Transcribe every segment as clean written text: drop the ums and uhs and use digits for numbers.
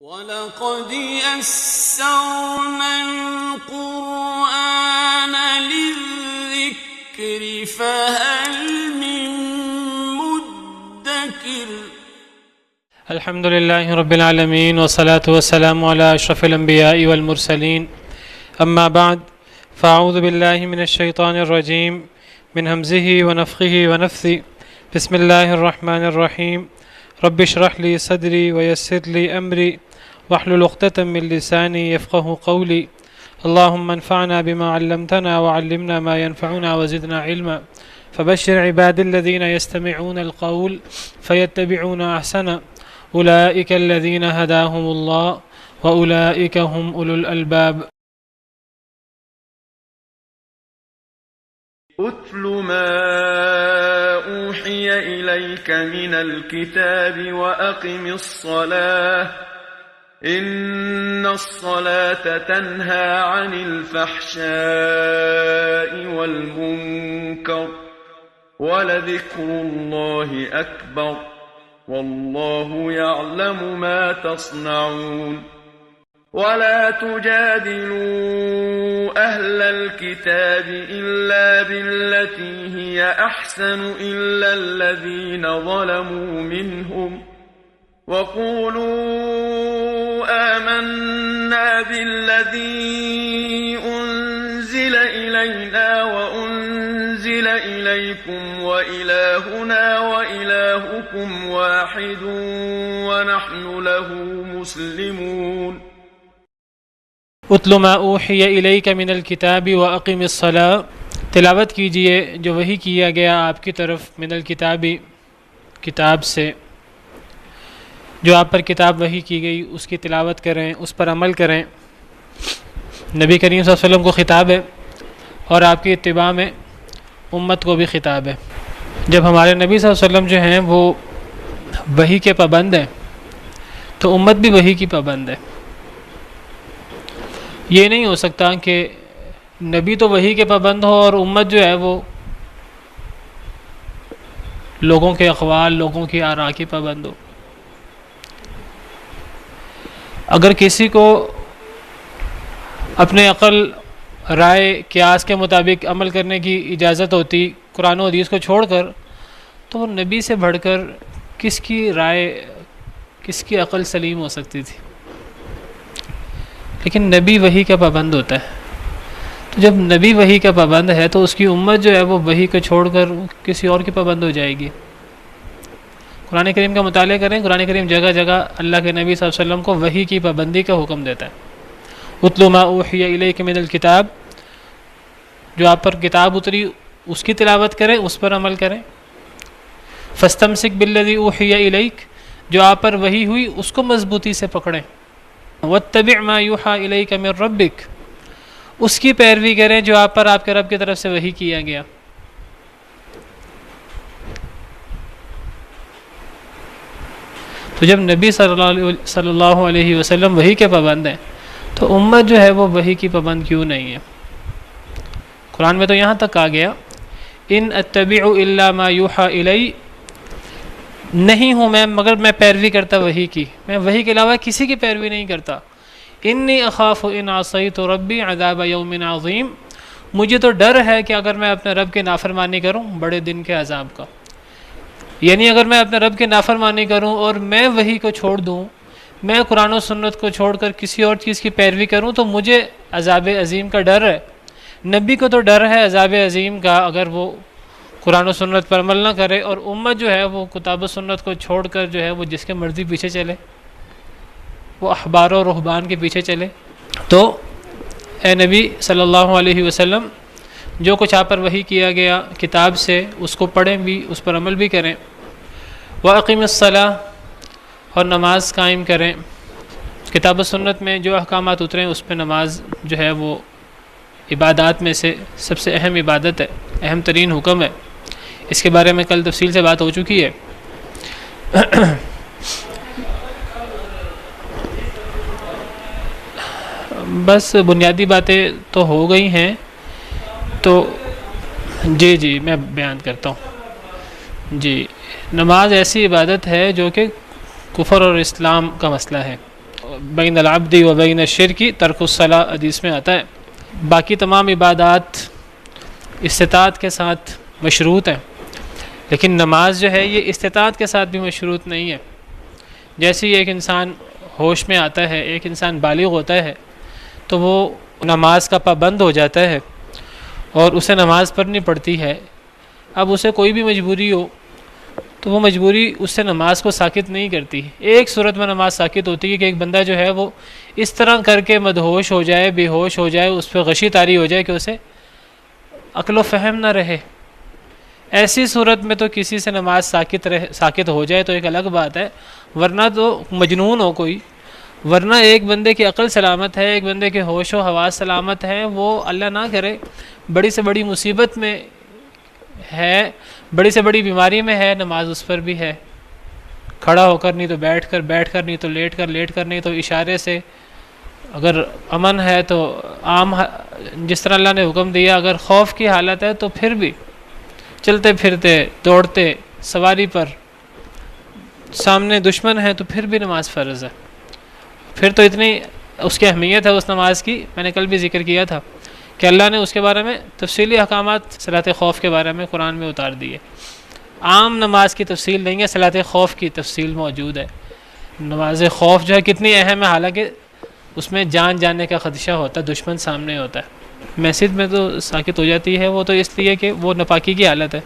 وَلَقَدْ يَسَّرْنَا الْقُرْآنَ لِلذِّكْرِ فَهَلْ مِن مُّدَّكِرٍ الحمد لله رب العالمين والصلاة والسلام على أشرف الأنبياء والمرسلين أما بعد فأعوذ بالله من الشيطان الرجيم من همزه ونفخه ونفثه بسم الله الرحمن الرحيم رب اشرح لي صدري ويسر لي أمري واحلل عقدة من لساني يفقه قولي اللهم انفعنا بما علمتنا وعلمنا ما ينفعنا وزدنا علما فبشر عبادي الذين يستمعون القول فيتبعون أحسنه أولئك الذين هداهم الله وأولئك هم أولو الألباب. اتل ما أوحي إليك من الكتاب وأقم الصلاة إن الصلاة تنهى عن الفحشاء والمنكر ولذكر الله أكبر والله يعلم ما تصنعون ولا تجادلوا أهل الكتاب إلا بالتي هي أحسن إلا الذين ظلموا منهم وقولوا آمنا بالذي أنزل إلينا وأنزل إليكم وإلهنا وإلهكم واحد ونحن له مسلمون اتل ما اوحی الیک من الکتاب واقم الصلاۃ، تلاوت کیجئے جو وحی کیا گیا آپ کی طرف من الکتاب، کتاب سے، جو آپ پر کتاب وحی کی گئی اس کی تلاوت کریں، اس پر عمل کریں۔ نبی کریم صلی اللہ علیہ وسلم کو خطاب ہے اور آپ کی اتباع میں امت کو بھی خطاب ہے۔ جب ہمارے نبی صلی اللہ علیہ وسلم جو ہیں وہ وحی کے پابند ہیں تو امت بھی وحی کی پابند ہے۔ یہ نہیں ہو سکتا کہ نبی تو وحی کے پابند ہو اور امت جو ہے وہ لوگوں کے اقوال، لوگوں کی آراء کی پابند ہو۔ اگر کسی کو اپنے عقل، رائے، قیاس کے مطابق عمل کرنے کی اجازت ہوتی قرآن و حدیث کو چھوڑ کر، تو وہ نبی سے بڑھ کر کس کی رائے، کس کی عقل سلیم ہو سکتی تھی؟ لیکن نبی وحی کا پابند ہوتا ہے، تو جب نبی وحی کا پابند ہے تو اس کی امت جو ہے وہ وحی کو چھوڑ کر کسی اور کی پابند ہو جائے گی۔ قرآن کریم کا مطالعہ کریں، قرآن کریم جگہ جگہ اللہ کے نبی صلی اللہ علیہ وسلم کو وحی کی پابندی کا حکم دیتا ہے۔ اتل ما اوحی الیک من الکتاب، جو آپ پر کتاب اتری اس کی تلاوت کریں، اس پر عمل کریں۔ فاستمسک بالذی اوحی الیک، جو آپ پر وحی ہوئی اس کو مضبوطی سے پکڑیں۔ واتبع ما یوحی الیک من ربک، اس کی پیروی کریں جو آپ پر آپ کے رب کی طرف سے وحی کیا گیا۔ تو جب نبی صلی اللہ علیہ وسلم وحی کے پابند ہیں تو امت جو ہے وہ وحی کی پابند کیوں نہیں ہے؟ قرآن میں تو یہاں تک آ گیا ان اتبع الا ما یوحی الی، نہیں ہوں میں مگر میں پیروی کرتا وحی کی، میں وحی کے علاوہ کسی کی پیروی نہیں کرتا۔ انی اخاف ان عصیت ربی عذاب یوم عظیم، مجھے تو ڈر ہے کہ اگر میں اپنے رب کی نافرمانی کروں بڑے دن کے عذاب کا، یعنی اگر میں اپنے رب کی نافرمانی کروں اور میں وحی کو چھوڑ دوں، میں قرآن و سنت کو چھوڑ کر کسی اور چیز کی پیروی کروں تو مجھے عذاب عظیم کا ڈر ہے۔ نبی کو تو ڈر ہے عذاب عظیم کا اگر وہ قرآن و سنت پر عمل نہ کرے، اور امت جو ہے وہ کتاب و سنت کو چھوڑ کر جو ہے وہ جس کے مرضی پیچھے چلے، وہ احبار و رہبان کے پیچھے چلے۔ تو اے نبی صلی اللہ علیہ وسلم، جو کچھ آپ پر وحی کیا گیا کتاب سے اس کو پڑھیں بھی، اس پر عمل بھی کریں۔ وَأَقِمِ الصَّلَاةَ، اور نماز قائم کریں۔ کتاب و سنت میں جو احکامات اترے ہیں اس پہ نماز جو ہے وہ عبادات میں سے سب سے اہم عبادت ہے، اہم ترین حکم ہے۔ اس کے بارے میں کل تفصیل سے بات ہو چکی ہے۔ بس بنیادی باتیں تو ہو گئی ہیں، تو جی میں بیان کرتا ہوں۔ جی، نماز ایسی عبادت ہے جو کہ کفر اور اسلام کا مسئلہ ہے، بین العبد و بین الشرک ترک الصلاۃ حدیث میں آتا ہے۔ باقی تمام عبادات استطاعت کے ساتھ مشروط ہیں، لیکن نماز جو ہے یہ استطاعت کے ساتھ بھی مشروط نہیں ہے۔ جیسے ایک انسان ہوش میں آتا ہے، ایک انسان بالغ ہوتا ہے، تو وہ نماز کا پابند ہو جاتا ہے اور اسے نماز پڑھنی پڑتی ہے۔ اب اسے کوئی بھی مجبوری ہو تو وہ مجبوری اس سے نماز کو ساکت نہیں کرتی۔ ایک صورت میں نماز ساکت ہوتی ہے کہ ایک بندہ جو ہے وہ اس طرح کر کے مدہوش ہو جائے، بے ہوش ہو جائے، اس پہ غشی طاری ہو جائے کہ اسے عقل و فہم نہ رہے۔ ایسی صورت میں تو کسی سے نماز ساکت ہو جائے تو ایک الگ بات ہے، ورنہ تو مجنون ہو کوئی، ورنہ ایک بندے کی عقل سلامت ہے، ایک بندے کے ہوش و حواس سلامت ہیں، وہ اللہ نہ کرے بڑی سے بڑی مصیبت میں ہے، بڑی سے بڑی بیماری میں ہے، نماز اس پر بھی ہے، کھڑا ہو کر نہیں تو بیٹھ کر نہیں تو لیٹ کر نہیں تو اشارے سے، اگر امن ہے تو عام جس طرح اللہ نے حکم دیا، اگر خوف کی حالت ہے تو پھر بھی چلتے پھرتے دوڑتے سواری پر، سامنے دشمن ہے تو پھر بھی نماز فرض ہے۔ پھر تو اتنی اس کی اہمیت ہے اس نماز کی، میں نے کل بھی ذکر کیا تھا کہ اللہ نے اس کے بارے میں تفصیلی احکامات صلاۃ خوف کے بارے میں قرآن میں اتار دیے۔ عام نماز کی تفصیل نہیں ہے، صلاۃ خوف کی تفصیل موجود ہے۔ نماز خوف جو ہے کتنی اہم ہے، حالانکہ اس میں جان جانے کا خدشہ ہوتا ہے، دشمن سامنے ہوتا ہے۔ مسجد میں تو ساکت ہو جاتی ہے، وہ تو اس لیے کہ وہ ناپاکی کی حالت ہے،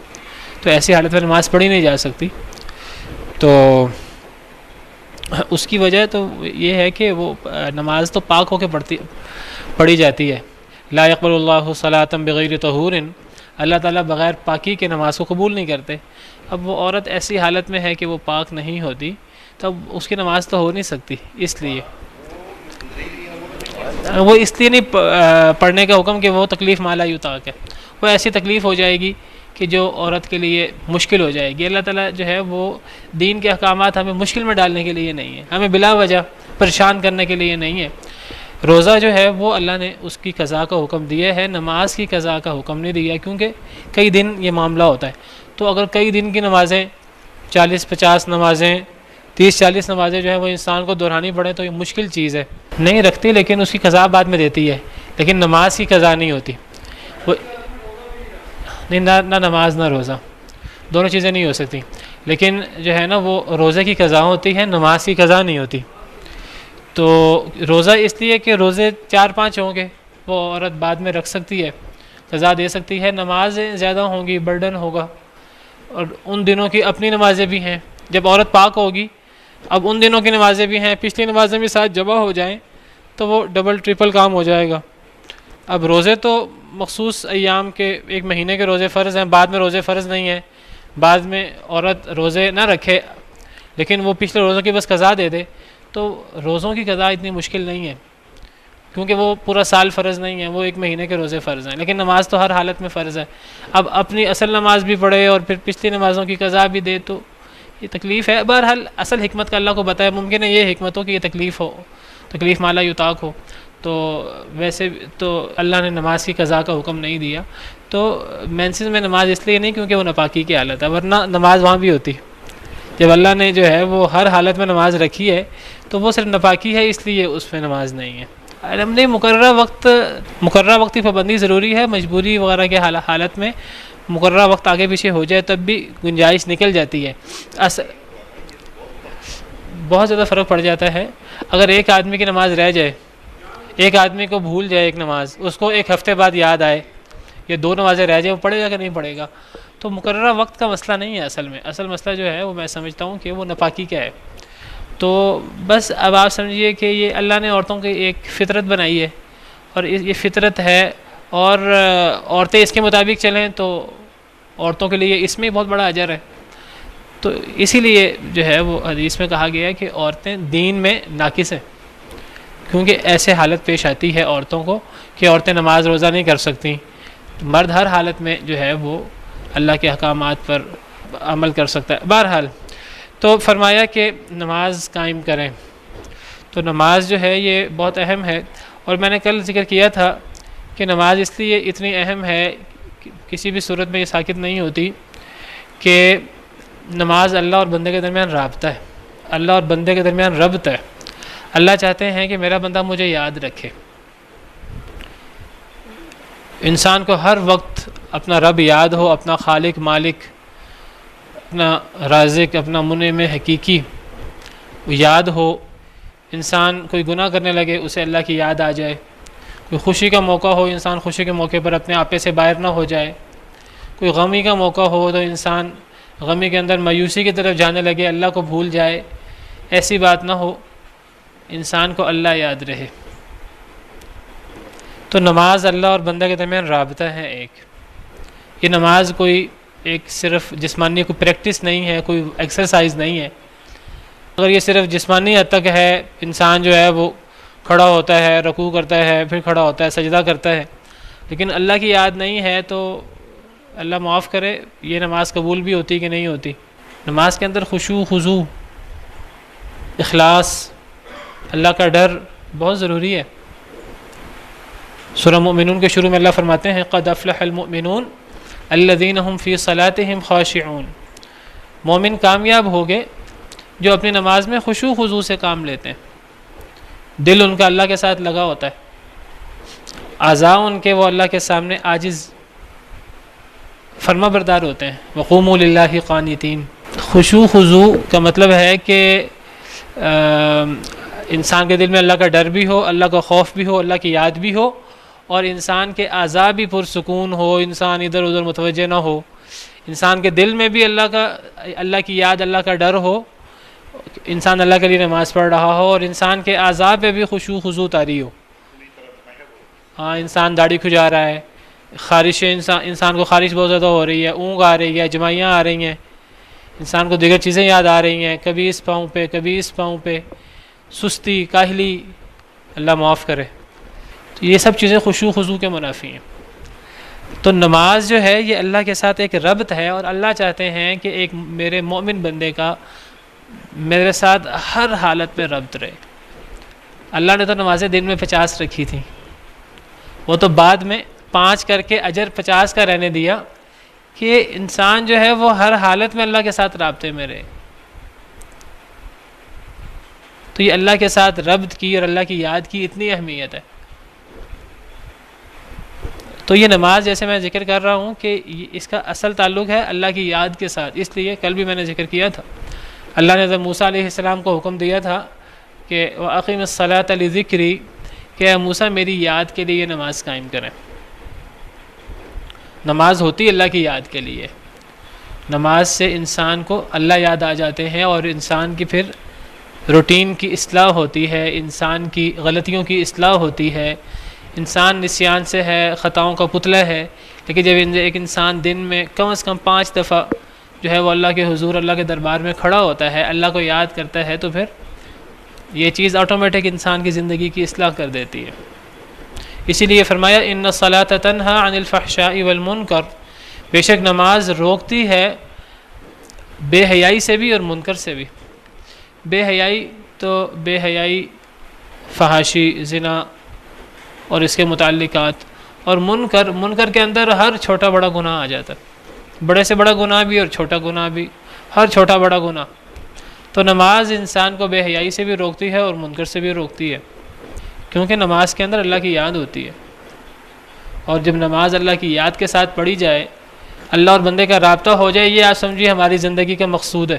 تو ایسی حالت میں نماز پڑھی نہیں جا سکتی۔ تو اس کی وجہ تو یہ ہے کہ وہ نماز تو پاک ہو کے پڑھی جاتی ہے۔ لا يقبل اللہ صلاۃ بغیر طہور، اللہ تعالیٰ بغیر پاکی کے نماز کو قبول نہیں کرتے۔ اب وہ عورت ایسی حالت میں ہے کہ وہ پاک نہیں ہوتی، تب اس کی نماز تو ہو نہیں سکتی، اس لیے وہ اس لیے نہیں پڑھنے کا حکم کہ وہ تکلیف مالا یطاق ہے، وہ ایسی تکلیف ہو جائے گی کہ جو عورت کے لیے مشکل ہو جائے گی۔ اللہ تعالیٰ جو ہے وہ دین کے احکامات ہمیں مشکل میں ڈالنے کے لیے نہیں ہے، ہمیں بلا وجہ پریشان کرنے کے لیے نہیں ہے۔ روزہ جو ہے وہ اللہ نے اس کی قضا کا حکم دیا ہے، نماز کی قضا کا حکم نہیں دیا، کیونکہ کئی دن یہ معاملہ ہوتا ہے۔ تو اگر کئی دن کی نمازیں 40-50 نمازیں 30-40 نمازیں جو ہے وہ انسان کو دہرانی پڑیں تو یہ مشکل چیز ہے، نہیں رکھتی، لیکن اس کی قضا بعد میں دیتی ہے، لیکن نماز کی قضا نہیں ہوتی۔ وہ نہیں، نہ نماز نہ روزہ، دونوں چیزیں نہیں ہو سکتی، لیکن جو ہے نا وہ روزے کی قضا ہوتی ہے، نماز کی قضا نہیں ہوتی۔ تو روزہ اس لیے کہ روزے 4-5 ہوں گے، وہ عورت بعد میں رکھ سکتی ہے، قضا دے سکتی ہے۔ نمازیں زیادہ ہوں گی، برڈن ہوگا، اور ان دنوں کی اپنی نمازیں بھی ہیں۔ جب عورت پاک ہوگی، اب ان دنوں کی نمازیں بھی ہیں، پچھلی نمازیں بھی ساتھ جمع ہو جائیں تو وہ ڈبل ٹرپل کام ہو جائے گا۔ اب روزے تو مخصوص ایام کے، ایک مہینے کے روزے فرض ہیں، بعد میں روزے فرض نہیں ہیں، بعد میں عورت روزے نہ رکھے لیکن وہ پچھلے روزوں کی بس قضا دے دے، تو روزوں کی قضا اتنی مشکل نہیں ہے، کیونکہ وہ پورا سال فرض نہیں ہے، وہ ایک مہینے کے روزے فرض ہیں، لیکن نماز تو ہر حالت میں فرض ہے۔ اب اپنی اصل نماز بھی پڑھے اور پھر پچھلی نمازوں کی قضا بھی دے تو یہ تکلیف ہے۔ بہرحال اصل حکمت کا اللہ کو بتایا، ممکن ہے یہ حکمت ہو کہ یہ تکلیف مالا یطاق ہو، تو ویسے تو اللہ نے نماز کی قضا کا حکم نہیں دیا۔ تو مینسز میں نماز اس لیے نہیں کیونکہ وہ ناپاکی کی حالت ہے، ورنہ نماز وہاں بھی ہوتی۔ جب اللہ نے جو ہے وہ ہر حالت میں نماز رکھی ہے تو وہ صرف ناپاکی ہے، اس لیے اس میں نماز نہیں ہے۔ نہیں، مقررہ وقت کی پابندی ضروری ہے، مجبوری وغیرہ کے حالت میں مقررہ وقت آگے پیچھے ہو جائے تب بھی گنجائش نکل جاتی ہے۔ بہت زیادہ فرق پڑ جاتا ہے اگر ایک آدمی کی نماز رہ جائے، ایک آدمی کو بھول جائے ایک نماز، اس کو ایک ہفتے بعد یاد آئے، یہ 2 نمازیں رہ جائیں، وہ پڑھے گا کہ نہیں پڑھے گا؟ تو مقررہ وقت کا مسئلہ نہیں ہے اصل میں، اصل مسئلہ جو ہے وہ میں سمجھتا ہوں کہ وہ ناپاکی کا ہے۔ تو بس اب آپ سمجھیے کہ یہ اللہ نے عورتوں کی ایک فطرت بنائی ہے، اور یہ فطرت ہے، اور عورتیں اس کے مطابق چلیں تو عورتوں کے لیے اس میں بہت بڑا اجر ہے۔ تو اسی لیے جو ہے وہ حدیث میں کہا گیا ہے کہ عورتیں دین میں ناقص ہیں، کیونکہ ایسے حالت پیش آتی ہے عورتوں کو کہ عورتیں نماز روزہ نہیں کر سکتی، مرد ہر حالت میں جو ہے وہ اللہ کے احکامات پر عمل کر سکتا ہے۔ بہرحال تو فرمایا کہ نماز قائم کریں، تو نماز جو ہے یہ بہت اہم ہے، اور میں نے کل ذکر کیا تھا کہ نماز اس لیے اتنی اہم ہے، کسی بھی صورت میں یہ ساکت نہیں ہوتی کہ نماز اللہ اور بندے کے درمیان رابطہ ہے، اللہ اور بندے کے درمیان ربط ہے۔ اللہ چاہتے ہیں کہ میرا بندہ مجھے یاد رکھے. انسان کو ہر وقت اپنا رب یاد ہو، اپنا خالق مالک، اپنا رازق، اپنا منعم حقیقی یاد ہو. انسان کوئی گناہ کرنے لگے اسے اللہ کی یاد آ جائے. کوئی خوشی کا موقع ہو، انسان خوشی کے موقع پر اپنے آپے سے باہر نہ ہو جائے. کوئی غمی کا موقع ہو تو انسان غمی کے اندر مایوسی کی طرف جانے لگے، اللہ کو بھول جائے. ایسی بات نہ ہو، انسان کو اللہ یاد رہے. تو نماز اللہ اور بندہ کے درمیان رابطہ ہے ایک. یہ نماز کوئی ایک صرف جسمانی کوئی پریکٹس نہیں ہے، کوئی ایکسرسائز نہیں ہے. اگر یہ صرف جسمانی حد تک ہے، انسان جو ہے وہ کھڑا ہوتا ہے، رکوع کرتا ہے، پھر کھڑا ہوتا ہے، سجدہ کرتا ہے، لیکن اللہ کی یاد نہیں ہے، تو اللہ معاف کرے یہ نماز قبول بھی ہوتی کہ نہیں ہوتی. نماز کے اندر خشوع، خضوع، اخلاص، اللہ کا ڈر بہت ضروری ہے. سورہ مومنون کے شروع میں اللہ فرماتے ہیں قد افلح المؤمنون الذین هم فی صلاتهم خاشعون. مومن کامیاب ہو گئے جو اپنی نماز میں خشوع خضوع سے کام لیتے ہیں. دل ان کا اللہ کے ساتھ لگا ہوتا ہے، اعضاء ان کے وہ اللہ کے سامنے عاجز فرما بردار ہوتے ہیں. وقوموا للہ قانتین. خشوع خضوع کا مطلب ہے کہ انسان کے دل میں اللہ کا ڈر بھی ہو، اللہ کا خوف بھی ہو، اللہ کی یاد بھی ہو، اور انسان کے اعضاء بھی پرسکون ہو، انسان ادھر ادھر متوجہ نہ ہو. انسان کے دل میں بھی اللہ کی یاد، اللہ کا ڈر ہو، انسان اللہ کے لیے نماز پڑھ رہا ہو، اور انسان کے اعضاء پہ بھی خشوع خضوع طاری ہو. ہاں، انسان داڑھی کھجا رہا ہے، خارش انسان کو خارش بہت زیادہ ہو رہی ہے، اونگ آ رہی ہے، جمائیاں آ رہی ہیں، انسان کو دیگر چیزیں یاد آ رہی ہیں، کبھی اس پاؤں پہ کبھی اس پاؤں پہ، سستی، کاہلی، اللہ معاف کرے. تو یہ سب چیزیں خشوع خضوع کے منافی ہیں. تو نماز جو ہے یہ اللہ کے ساتھ ایک ربط ہے، اور اللہ چاہتے ہیں کہ ایک میرے مومن بندے کا میرے ساتھ ہر حالت میں ربط رہے. اللہ نے تو نمازیں دن میں 50 رکھی تھیں، وہ تو بعد میں 5 کر کے اجر 50 کا رہنے دیا کہ انسان جو ہے وہ ہر حالت میں اللہ کے ساتھ رابطے میں رہے. تو یہ اللہ کے ساتھ ربط کی اور اللہ کی یاد کی اتنی اہمیت ہے. تو یہ نماز جیسے میں ذکر کر رہا ہوں کہ اس کا اصل تعلق ہے اللہ کی یاد کے ساتھ. اس لیے کل بھی میں نے ذکر کیا تھا، اللہ نے حضرت موسیٰ علیہ السلام کو حکم دیا تھا کہ وَأَقِمِ الصَّلَاةَ لِذِكْرِي، کہ اے موسیٰ میری یاد کے لیے نماز قائم کریں. نماز ہوتی اللہ کی یاد کے لیے. نماز سے انسان کو اللہ یاد آ جاتے ہیں، اور انسان کی پھر روٹین کی اصلاح ہوتی ہے، انسان کی غلطیوں کی اصلاح ہوتی ہے. انسان نسیان سے ہے، خطاؤں کا پتلا ہے، لیکن جب ایک انسان دن میں کم از کم 5 دفعہ جو ہے وہ اللہ کے حضور، اللہ کے دربار میں کھڑا ہوتا ہے، اللہ کو یاد کرتا ہے، تو پھر یہ چیز آٹومیٹک انسان کی زندگی کی اصلاح کر دیتی ہے. اسی لیے فرمایا ان الصلاۃ تنہی عن الفحشاء والمنکر، بے شک نماز روکتی ہے بے حیائی سے بھی اور منکر سے بھی. بے حیائی تو بے حیائی، فحاشی، زنا اور اس کے متعلقات، اور منکر کے اندر ہر چھوٹا بڑا گناہ آ جاتا ہے، بڑے سے بڑا گناہ بھی اور چھوٹا گناہ بھی، ہر چھوٹا بڑا گناہ. تو نماز انسان کو بے حیائی سے بھی روکتی ہے اور منکر سے بھی روکتی ہے، کیونکہ نماز کے اندر اللہ کی یاد ہوتی ہے. اور جب نماز اللہ کی یاد کے ساتھ پڑھی جائے، اللہ اور بندے کا رابطہ ہو جائے، یہ آپ سمجھیے ہماری زندگی کا مقصود ہے.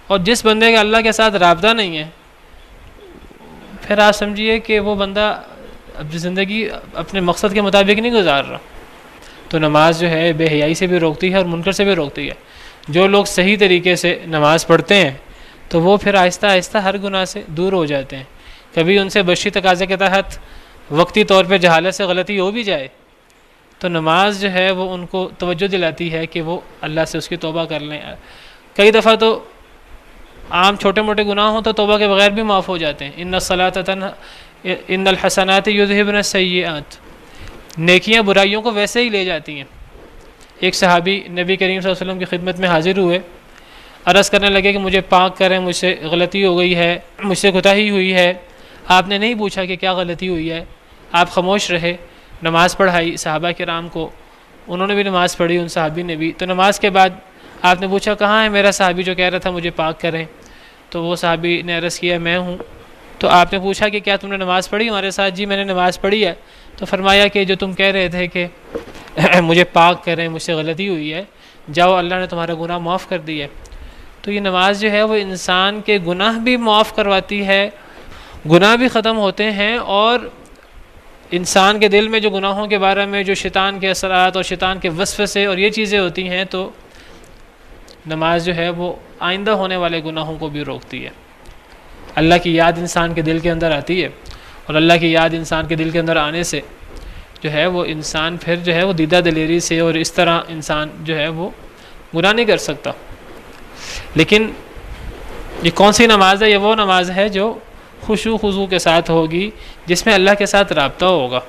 اور جس بندے کا اللہ کے ساتھ رابطہ نہیں ہے، پھر آپ سمجھیے کہ وہ بندہ اب زندگی اپنے مقصد کے مطابق نہیں گزار رہا. تو نماز جو ہے بے حیائی سے بھی روکتی ہے اور منکر سے بھی روکتی ہے. جو لوگ صحیح طریقے سے نماز پڑھتے ہیں تو وہ پھر آہستہ آہستہ ہر گناہ سے دور ہو جاتے ہیں. کبھی ان سے بشری تقاضے کے تحت وقتی طور پہ جہالت سے غلطی ہو بھی جائے تو نماز جو ہے وہ ان کو توجہ دلاتی ہے کہ وہ اللہ سے اس کی توبہ کر لیں. کئی دفعہ تو عام چھوٹے موٹے گناہ ہوں تو توبہ کے بغیر بھی معاف ہو جاتے ہیں. ان الصلاۃ تنہی ان الحسنات یذہبن السیئات، نیکیاں برائیوں کو ویسے ہی لے جاتی ہیں. ایک صحابی نبی کریم صلی اللہ علیہ وسلم کی خدمت میں حاضر ہوئے، عرض کرنے لگے کہ مجھے پاک کریں، مجھ سے غلطی ہو گئی ہے، مجھ سے کوتاہی ہوئی ہے. آپ نے نہیں پوچھا کہ کیا غلطی ہوئی ہے، آپ خاموش رہے، نماز پڑھائی صحابہ کرام کو، انہوں نے بھی نماز پڑھی، ان صحابی نے بھی. تو نماز کے بعد آپ نے پوچھا کہاں ہے میرا صحابی جو کہہ رہا تھا مجھے پاک کریں؟ تو وہ صحابی نے عرض کیا میں ہوں. تو آپ نے پوچھا کہ کیا تم نے نماز پڑھی ہمارے ساتھ؟ جی میں نے نماز پڑھی ہے۔ تو فرمایا کہ جو تم کہہ رہے تھے کہ مجھے پاک کریں، مجھ سے غلطی ہوئی ہے، جاؤ اللہ نے تمہارا گناہ معاف کر دی ہے۔ تو یہ نماز جو ہے وہ انسان کے گناہ بھی معاف کرواتی ہے، گناہ بھی ختم ہوتے ہیں، اور انسان کے دل میں جو گناہوں کے بارے میں جو شیطان کے اثرات اور شیطان کے وسوسے اور یہ چیزیں ہوتی ہیں، تو نماز جو ہے وہ آئندہ ہونے والے گناہوں کو بھی روکتی ہے۔ اللہ کی یاد انسان کے دل کے اندر آتی ہے، اور اللہ کی یاد انسان کے دل کے اندر آنے سے جو ہے وہ انسان پھر جو ہے وہ دیدہ دلیری سے اور اس طرح انسان جو ہے وہ گناہ نہیں کر سکتا۔ لیکن یہ کون سی نماز ہے؟ یہ وہ نماز ہے جو خشوع خضوع کے ساتھ ہوگی، جس میں اللہ کے ساتھ رابطہ ہوگا۔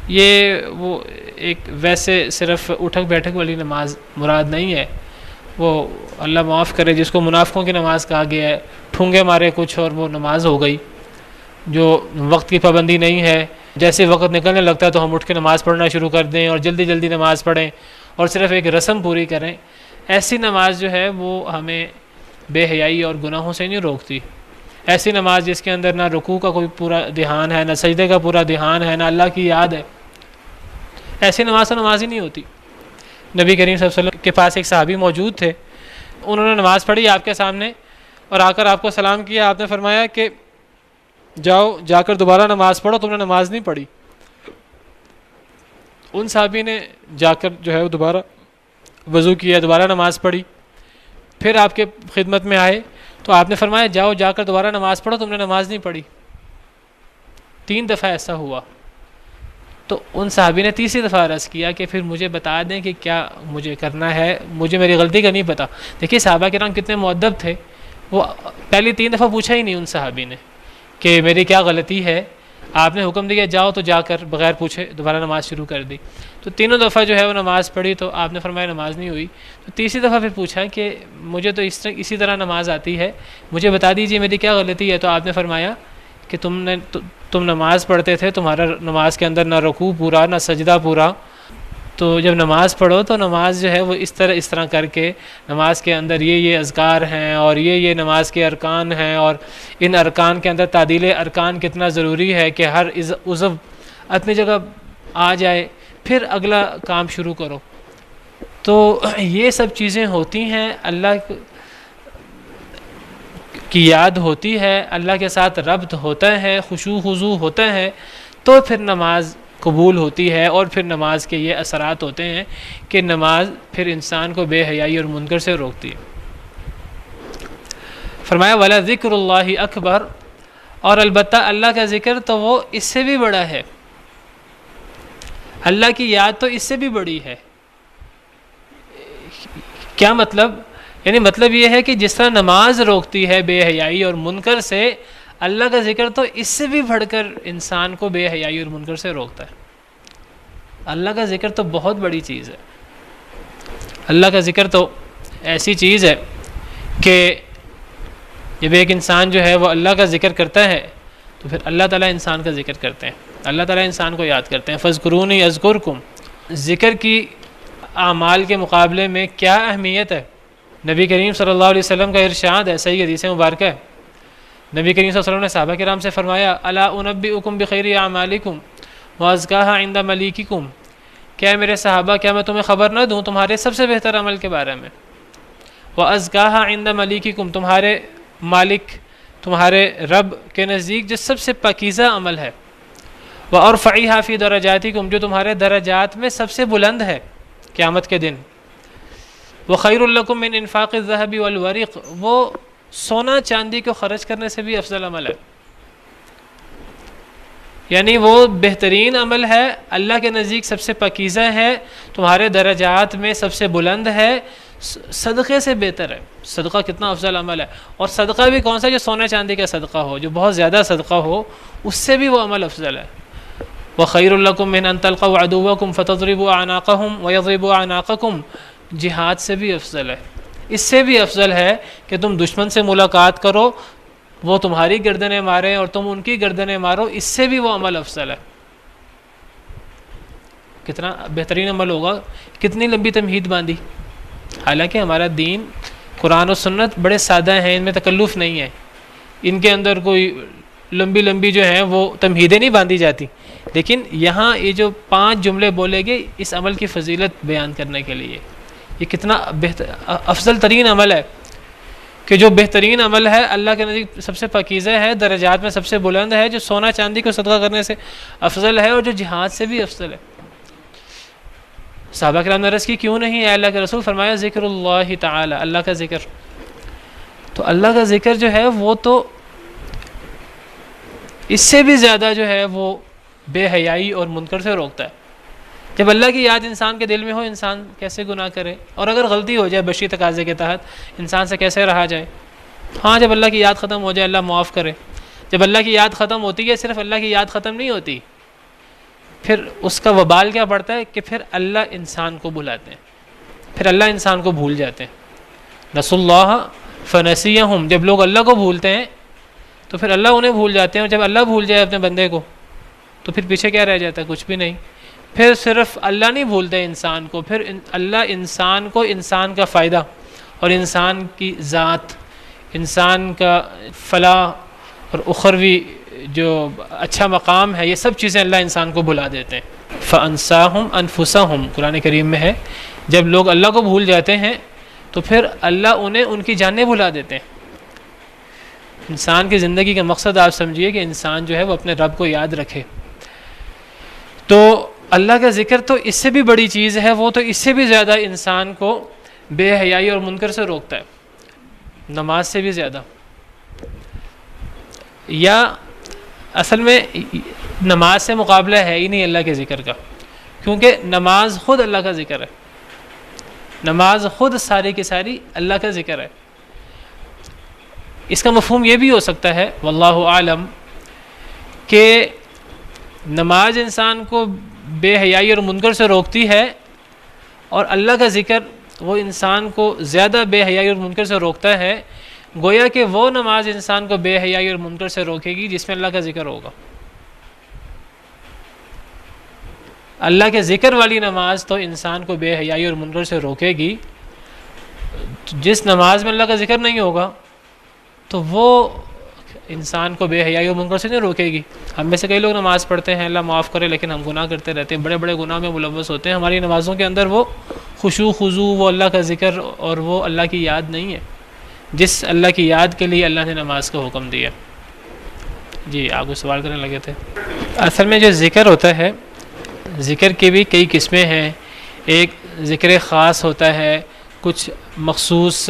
یہ وہ ایک ویسے صرف اٹھک بیٹھک والی نماز مراد نہیں ہے، وہ اللہ معاف کرے جس کو منافقوں کی نماز کہا گیا ہے، ٹھونگے مارے کچھ اور وہ نماز ہو گئی، جو وقت کی پابندی نہیں ہے، جیسے وقت نکلنے لگتا ہے تو ہم اٹھ کے نماز پڑھنا شروع کر دیں اور جلدی جلدی نماز پڑھیں اور صرف ایک رسم پوری کریں۔ ایسی نماز جو ہے وہ ہمیں بے حیائی اور گناہوں سے نہیں روکتی۔ ایسی نماز جس کے اندر نہ رکوع کا کوئی پورا دھیان ہے، نہ سجدے کا پورا دھیان ہے، نہ اللہ کی یاد ہے، ایسی نماز تو نماز ہی نہیں ہوتی۔ نبی کریم صلی اللہ علیہ وسلم کے پاس ایک صحابی موجود تھے، انہوں نے نماز پڑھی آپ کے سامنے اور آ کر آپ کو سلام کیا۔ آپ نے فرمایا کہ جاؤ جا کر دوبارہ نماز پڑھو، تم نے نماز نہیں پڑھی۔ ان صحابی نے جا کر جو ہے وہ دوبارہ وضو کیا، دوبارہ نماز پڑھی، پھر آپ کے خدمت میں آئے تو آپ نے فرمایا جاؤ جا کر دوبارہ نماز پڑھو، تم نے نماز نہیں پڑھی۔ 3 دفعہ ایسا ہوا۔ تو ان صحابی نے تیسری دفعہ عرض کیا کہ پھر مجھے بتا دیں کہ کیا مجھے کرنا ہے، مجھے میری غلطی کا نہیں پتہ۔ دیکھیے صحابہ کرام کتنے مؤدب تھے، وہ پہلی 3 دفعہ پوچھا ہی نہیں ان صحابی نے کہ میری کیا غلطی ہے۔ آپ نے حکم دیا جاؤ تو جا کر بغیر پوچھے دوبارہ نماز شروع کر دی۔ تو 3 دفعہ جو ہے وہ نماز پڑھی تو آپ نے فرمایا نماز نہیں ہوئی۔ تو تیسری دفعہ پھر پوچھا کہ مجھے تو اسی طرح نماز آتی ہے، مجھے بتا دیجیے میری کیا غلطی ہے۔ تو آپ نے فرمایا کہ تم نماز پڑھتے تھے، تمہارا نماز کے اندر نہ رکوع پورا نہ سجدہ پورا، تو جب نماز پڑھو تو نماز جو ہے وہ اس طرح کر کے نماز کے اندر یہ اذکار ہیں اور یہ نماز کے ارکان ہیں، اور ان ارکان کے اندر تعدیل ارکان کتنا ضروری ہے کہ ہر عضو اپنی جگہ آ جائے، پھر اگلا کام شروع کرو۔ تو یہ سب چیزیں ہوتی ہیں، اللہ کی یاد ہوتی ہے، اللہ کے ساتھ ربط ہوتا ہے، خشوع خضوع ہوتا ہے، تو پھر نماز قبول ہوتی ہے۔ اور پھر نماز کے یہ اثرات ہوتے ہیں کہ نماز پھر انسان کو بے حیائی اور منکر سے روکتی ہے۔ فرمایا وَلَا ذِكْرُ اللَّهِ اکبر، اور البتہ اللہ کا ذکر تو وہ اس سے بھی بڑا ہے، اللہ کی یاد تو اس سے بھی بڑی ہے۔ کیا مطلب؟ یعنی مطلب یہ ہے کہ جس طرح نماز روکتی ہے بے حیائی اور منکر سے، اللہ کا ذکر تو اس سے بھی بڑھ کر انسان کو بے حیائی اور منکر سے روکتا ہے۔ اللہ کا ذکر تو بہت بڑی چیز ہے۔ اللہ کا ذکر تو ایسی چیز ہے کہ جب ایک انسان جو ہے وہ اللہ کا ذکر کرتا ہے تو پھر اللہ تعالیٰ انسان کا ذکر کرتے ہیں، اللہ تعالیٰ انسان کو یاد کرتے ہیں۔ فَاذْكُرُونِي أَذْكُرْكُمْ، ذکر کی اعمال کے مقابلے میں کیا اہمیت ہے؟ نبی کریم صلی اللہ علیہ وسلم کا ارشاد ہے، صحیح حدیث مبارکہ ہے، نبی کریم صلی اللہ علیہ وسلم نے صحابہ کرام سے فرمایا الا انبئکم بخیر اعمالکم وازکاها عند ملیککم، کیا میرے صحابہ کیا میں تمہیں خبر نہ دوں تمہارے سب سے بہتر عمل کے بارے میں، وازکاها عند ملیککم، تمہارے مالک تمہارے رب کے نزدیک جو سب سے پاکیزہ عمل ہے، وارفعیها فی درجاتکم، جو تمہارے درجات میں سب سے بلند ہے قیامت کے دن، وخیر لکم من انفاق الذهب والورق، وہ سونا چاندی کو خرچ کرنے سے بھی افضل عمل ہے، یعنی وہ بہترین عمل ہے، اللہ کے نزدیک سب سے پاکیزہ ہے، تمہارے درجات میں سب سے بلند ہے، صدقے سے بہتر ہے۔ صدقہ کتنا افضل عمل ہے، اور صدقہ بھی کون سا؟ جو سونا چاندی کا صدقہ ہو، جو بہت زیادہ صدقہ ہو، اس سے بھی وہ عمل افضل ہے۔ وخیر لکم من ان تلقوا عدوکم فتضربوا اعناقهم ویضربوا اعناقکم، جہاد سے بھی افضل ہے، اس سے بھی افضل ہے کہ تم دشمن سے ملاقات کرو، وہ تمہاری گردنیں ماریں اور تم ان کی گردنیں مارو، اس سے بھی وہ عمل افضل ہے۔ کتنا بہترین عمل ہوگا، کتنی لمبی تمہید باندھی۔ حالانکہ ہمارا دین قرآن و سنت بڑے سادہ ہیں، ان میں تکلف نہیں ہے، ان کے اندر کوئی لمبی لمبی جو ہیں وہ تمہیدیں نہیں باندھی جاتی، لیکن یہاں یہ جو 5 جملے بولے گئے اس عمل کی فضیلت بیان کرنے کے لیے، یہ کتنا افضل ترین عمل ہے کہ جو بہترین عمل ہے، اللہ کے نزدیک سب سے پاکیزہ ہے، درجات میں سب سے بلند ہے، جو سونا چاندی کو صدقہ کرنے سے افضل ہے اور جو جہاد سے بھی افضل ہے۔ صحابہ کرام نے عرض کی کیوں نہیں اے اللہ کے رسول؟ فرمایا ذکر اللہ تعالی، اللہ کا ذکر۔ تو اللہ کا ذکر جو ہے وہ تو اس سے بھی زیادہ جو ہے وہ بے حیائی اور منکر سے روکتا ہے۔ جب اللہ کی یاد انسان کے دل میں ہو، انسان کیسے گناہ کرے، اور اگر غلطی ہو جائے بشری تقاضے کے تحت انسان سے کیسے رہا جائے۔ ہاں جب اللہ کی یاد ختم ہو جائے اللہ معاف کرے، جب اللہ کی یاد ختم ہوتی ہے صرف اللہ کی یاد ختم نہیں ہوتی، پھر اس کا وبال کیا پڑتا ہے کہ پھر اللہ انسان کو بھلاتے ہیں، پھر اللہ انسان کو بھول جاتے ہیں۔ نسوا اللہ فنسیہم، جب لوگ اللہ کو بھولتے ہیں تو پھر اللہ انہیں بھول جاتے ہیں، اور جب اللہ بھول جائے اپنے بندے کو تو پھر پیچھے کیا رہ جاتا ہے؟ کچھ بھی نہیں۔ پھر صرف اللہ نہیں بھولتے انسان کو، پھر اللہ انسان کو انسان کا فائدہ اور انسان کی ذات، انسان کا فلاح اور اخروی جو اچھا مقام ہے، یہ سب چیزیں اللہ انسان کو بھلا دیتے ہیں۔ فَأَنسَاهُمْ أَنفُسَهُمْ قرآن کریم میں ہے، جب لوگ اللہ کو بھول جاتے ہیں تو پھر اللہ انہیں ان کی جانیں بھلا دیتے ہیں۔ انسان کی زندگی کا مقصد آپ سمجھیے کہ انسان جو ہے وہ اپنے رب کو یاد رکھے۔ تو اللہ کا ذکر تو اس سے بھی بڑی چیز ہے، وہ تو اس سے بھی زیادہ انسان کو بے حیائی اور منکر سے روکتا ہے، نماز سے بھی زیادہ۔ یا اصل میں نماز سے مقابلہ ہے ہی نہیں اللہ کے ذکر کا، کیونکہ نماز خود اللہ کا ذکر ہے، نماز خود ساری کی ساری اللہ کا ذکر ہے۔ اس کا مفہوم یہ بھی ہو سکتا ہے واللہ عالم کہ نماز انسان کو بے حیائی اور منکر سے روکتی ہے، اور اللہ کا ذکر وہ انسان کو زیادہ بے حیائی اور منکر سے روکتا ہے، گویا کہ وہ نماز انسان کو بے حیائی اور منکر سے روکے گی جس میں اللہ کا ذکر ہوگا۔ اللہ کے ذکر والی نماز تو انسان کو بے حیائی اور منکر سے روکے گی، جس نماز میں اللہ کا ذکر نہیں ہوگا تو وہ انسان کو بے حیائی اور منکر سے نہیں روکے گی۔ ہم میں سے کئی لوگ نماز پڑھتے ہیں، اللہ معاف کرے، لیکن ہم گناہ کرتے رہتے ہیں، بڑے بڑے گناہ میں ملوث ہوتے ہیں۔ ہماری نمازوں کے اندر وہ خشوع خضوع، وہ اللہ کا ذکر اور وہ اللہ کی یاد نہیں ہے، جس اللہ کی یاد کے لیے اللہ نے نماز کا حکم دیا۔ جی آپ کو سوال کرنے لگے تھے۔ اصل میں جو ذکر ہوتا ہے، ذکر کی بھی کئی قسمیں ہیں۔ ایک ذکر خاص ہوتا ہے، کچھ مخصوص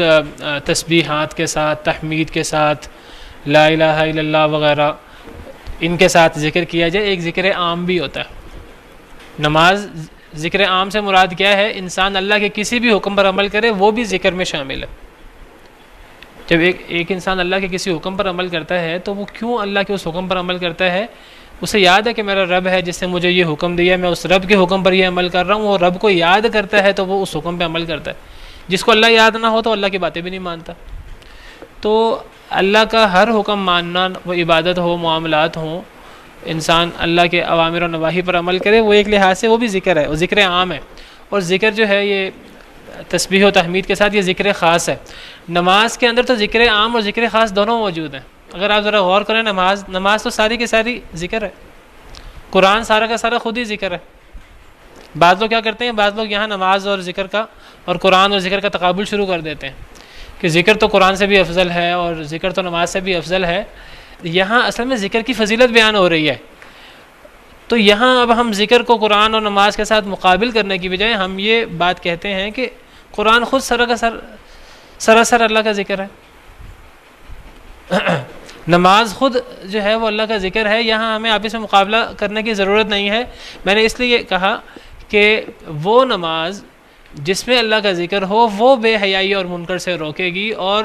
تسبیحات کے ساتھ، تحمید کے ساتھ، لا الہ الا اللہ وغیرہ ان کے ساتھ ذکر کیا جائے۔ ایک ذکر عام بھی ہوتا ہے۔ نماز ذکر عام سے مراد کیا ہے؟ انسان اللہ کے کسی بھی حکم پر عمل کرے وہ بھی ذکر میں شامل ہے۔ جب ایک انسان اللہ کے کسی حکم پر عمل کرتا ہے تو وہ کیوں اللہ کے اس حکم پر عمل کرتا ہے؟ اسے یاد ہے کہ میرا رب ہے جس نے مجھے یہ حکم دیا، میں اس رب کے حکم پر یہ عمل کر رہا ہوں۔ وہ رب کو یاد کرتا ہے تو وہ اس حکم پہ عمل کرتا ہے۔ جس کو اللہ یاد نہ ہو تو اللہ کی باتیں بھی نہیں مانتا۔ تو اللہ کا ہر حکم ماننا، وہ عبادت ہو، معاملات ہوں، انسان اللہ کے اوامر و نواہی پر عمل کرے، وہ ایک لحاظ سے وہ بھی ذکر ہے، وہ ذکر عام ہے۔ اور ذکر جو ہے یہ تسبیح و تحمید کے ساتھ یہ ذکر خاص ہے۔ نماز کے اندر تو ذکر عام اور ذکر خاص دونوں موجود ہیں۔ اگر آپ ذرا غور کریں، نماز تو ساری کی ساری ذکر ہے، قرآن سارا کا سارا خود ہی ذکر ہے۔ بعض لوگ کیا کرتے ہیں، بعض لوگ یہاں نماز اور ذکر کا اور قرآن اور ذکر کا تقابل شروع کر دیتے ہیں کہ ذکر تو قرآن سے بھی افضل ہے اور ذکر تو نماز سے بھی افضل ہے۔ یہاں اصل میں ذکر کی فضیلت بیان ہو رہی ہے، تو یہاں اب ہم ذکر کو قرآن اور نماز کے ساتھ مقابل کرنے کی بجائے ہم یہ بات کہتے ہیں کہ قرآن خود سراسر اللہ کا ذکر ہے، نماز خود جو ہے وہ اللہ کا ذکر ہے۔ یہاں ہمیں آپس میں مقابلہ کرنے کی ضرورت نہیں ہے۔ میں نے اس لیے کہا کہ وہ نماز جس میں اللہ کا ذکر ہو وہ بے حیائی اور منکر سے روکے گی، اور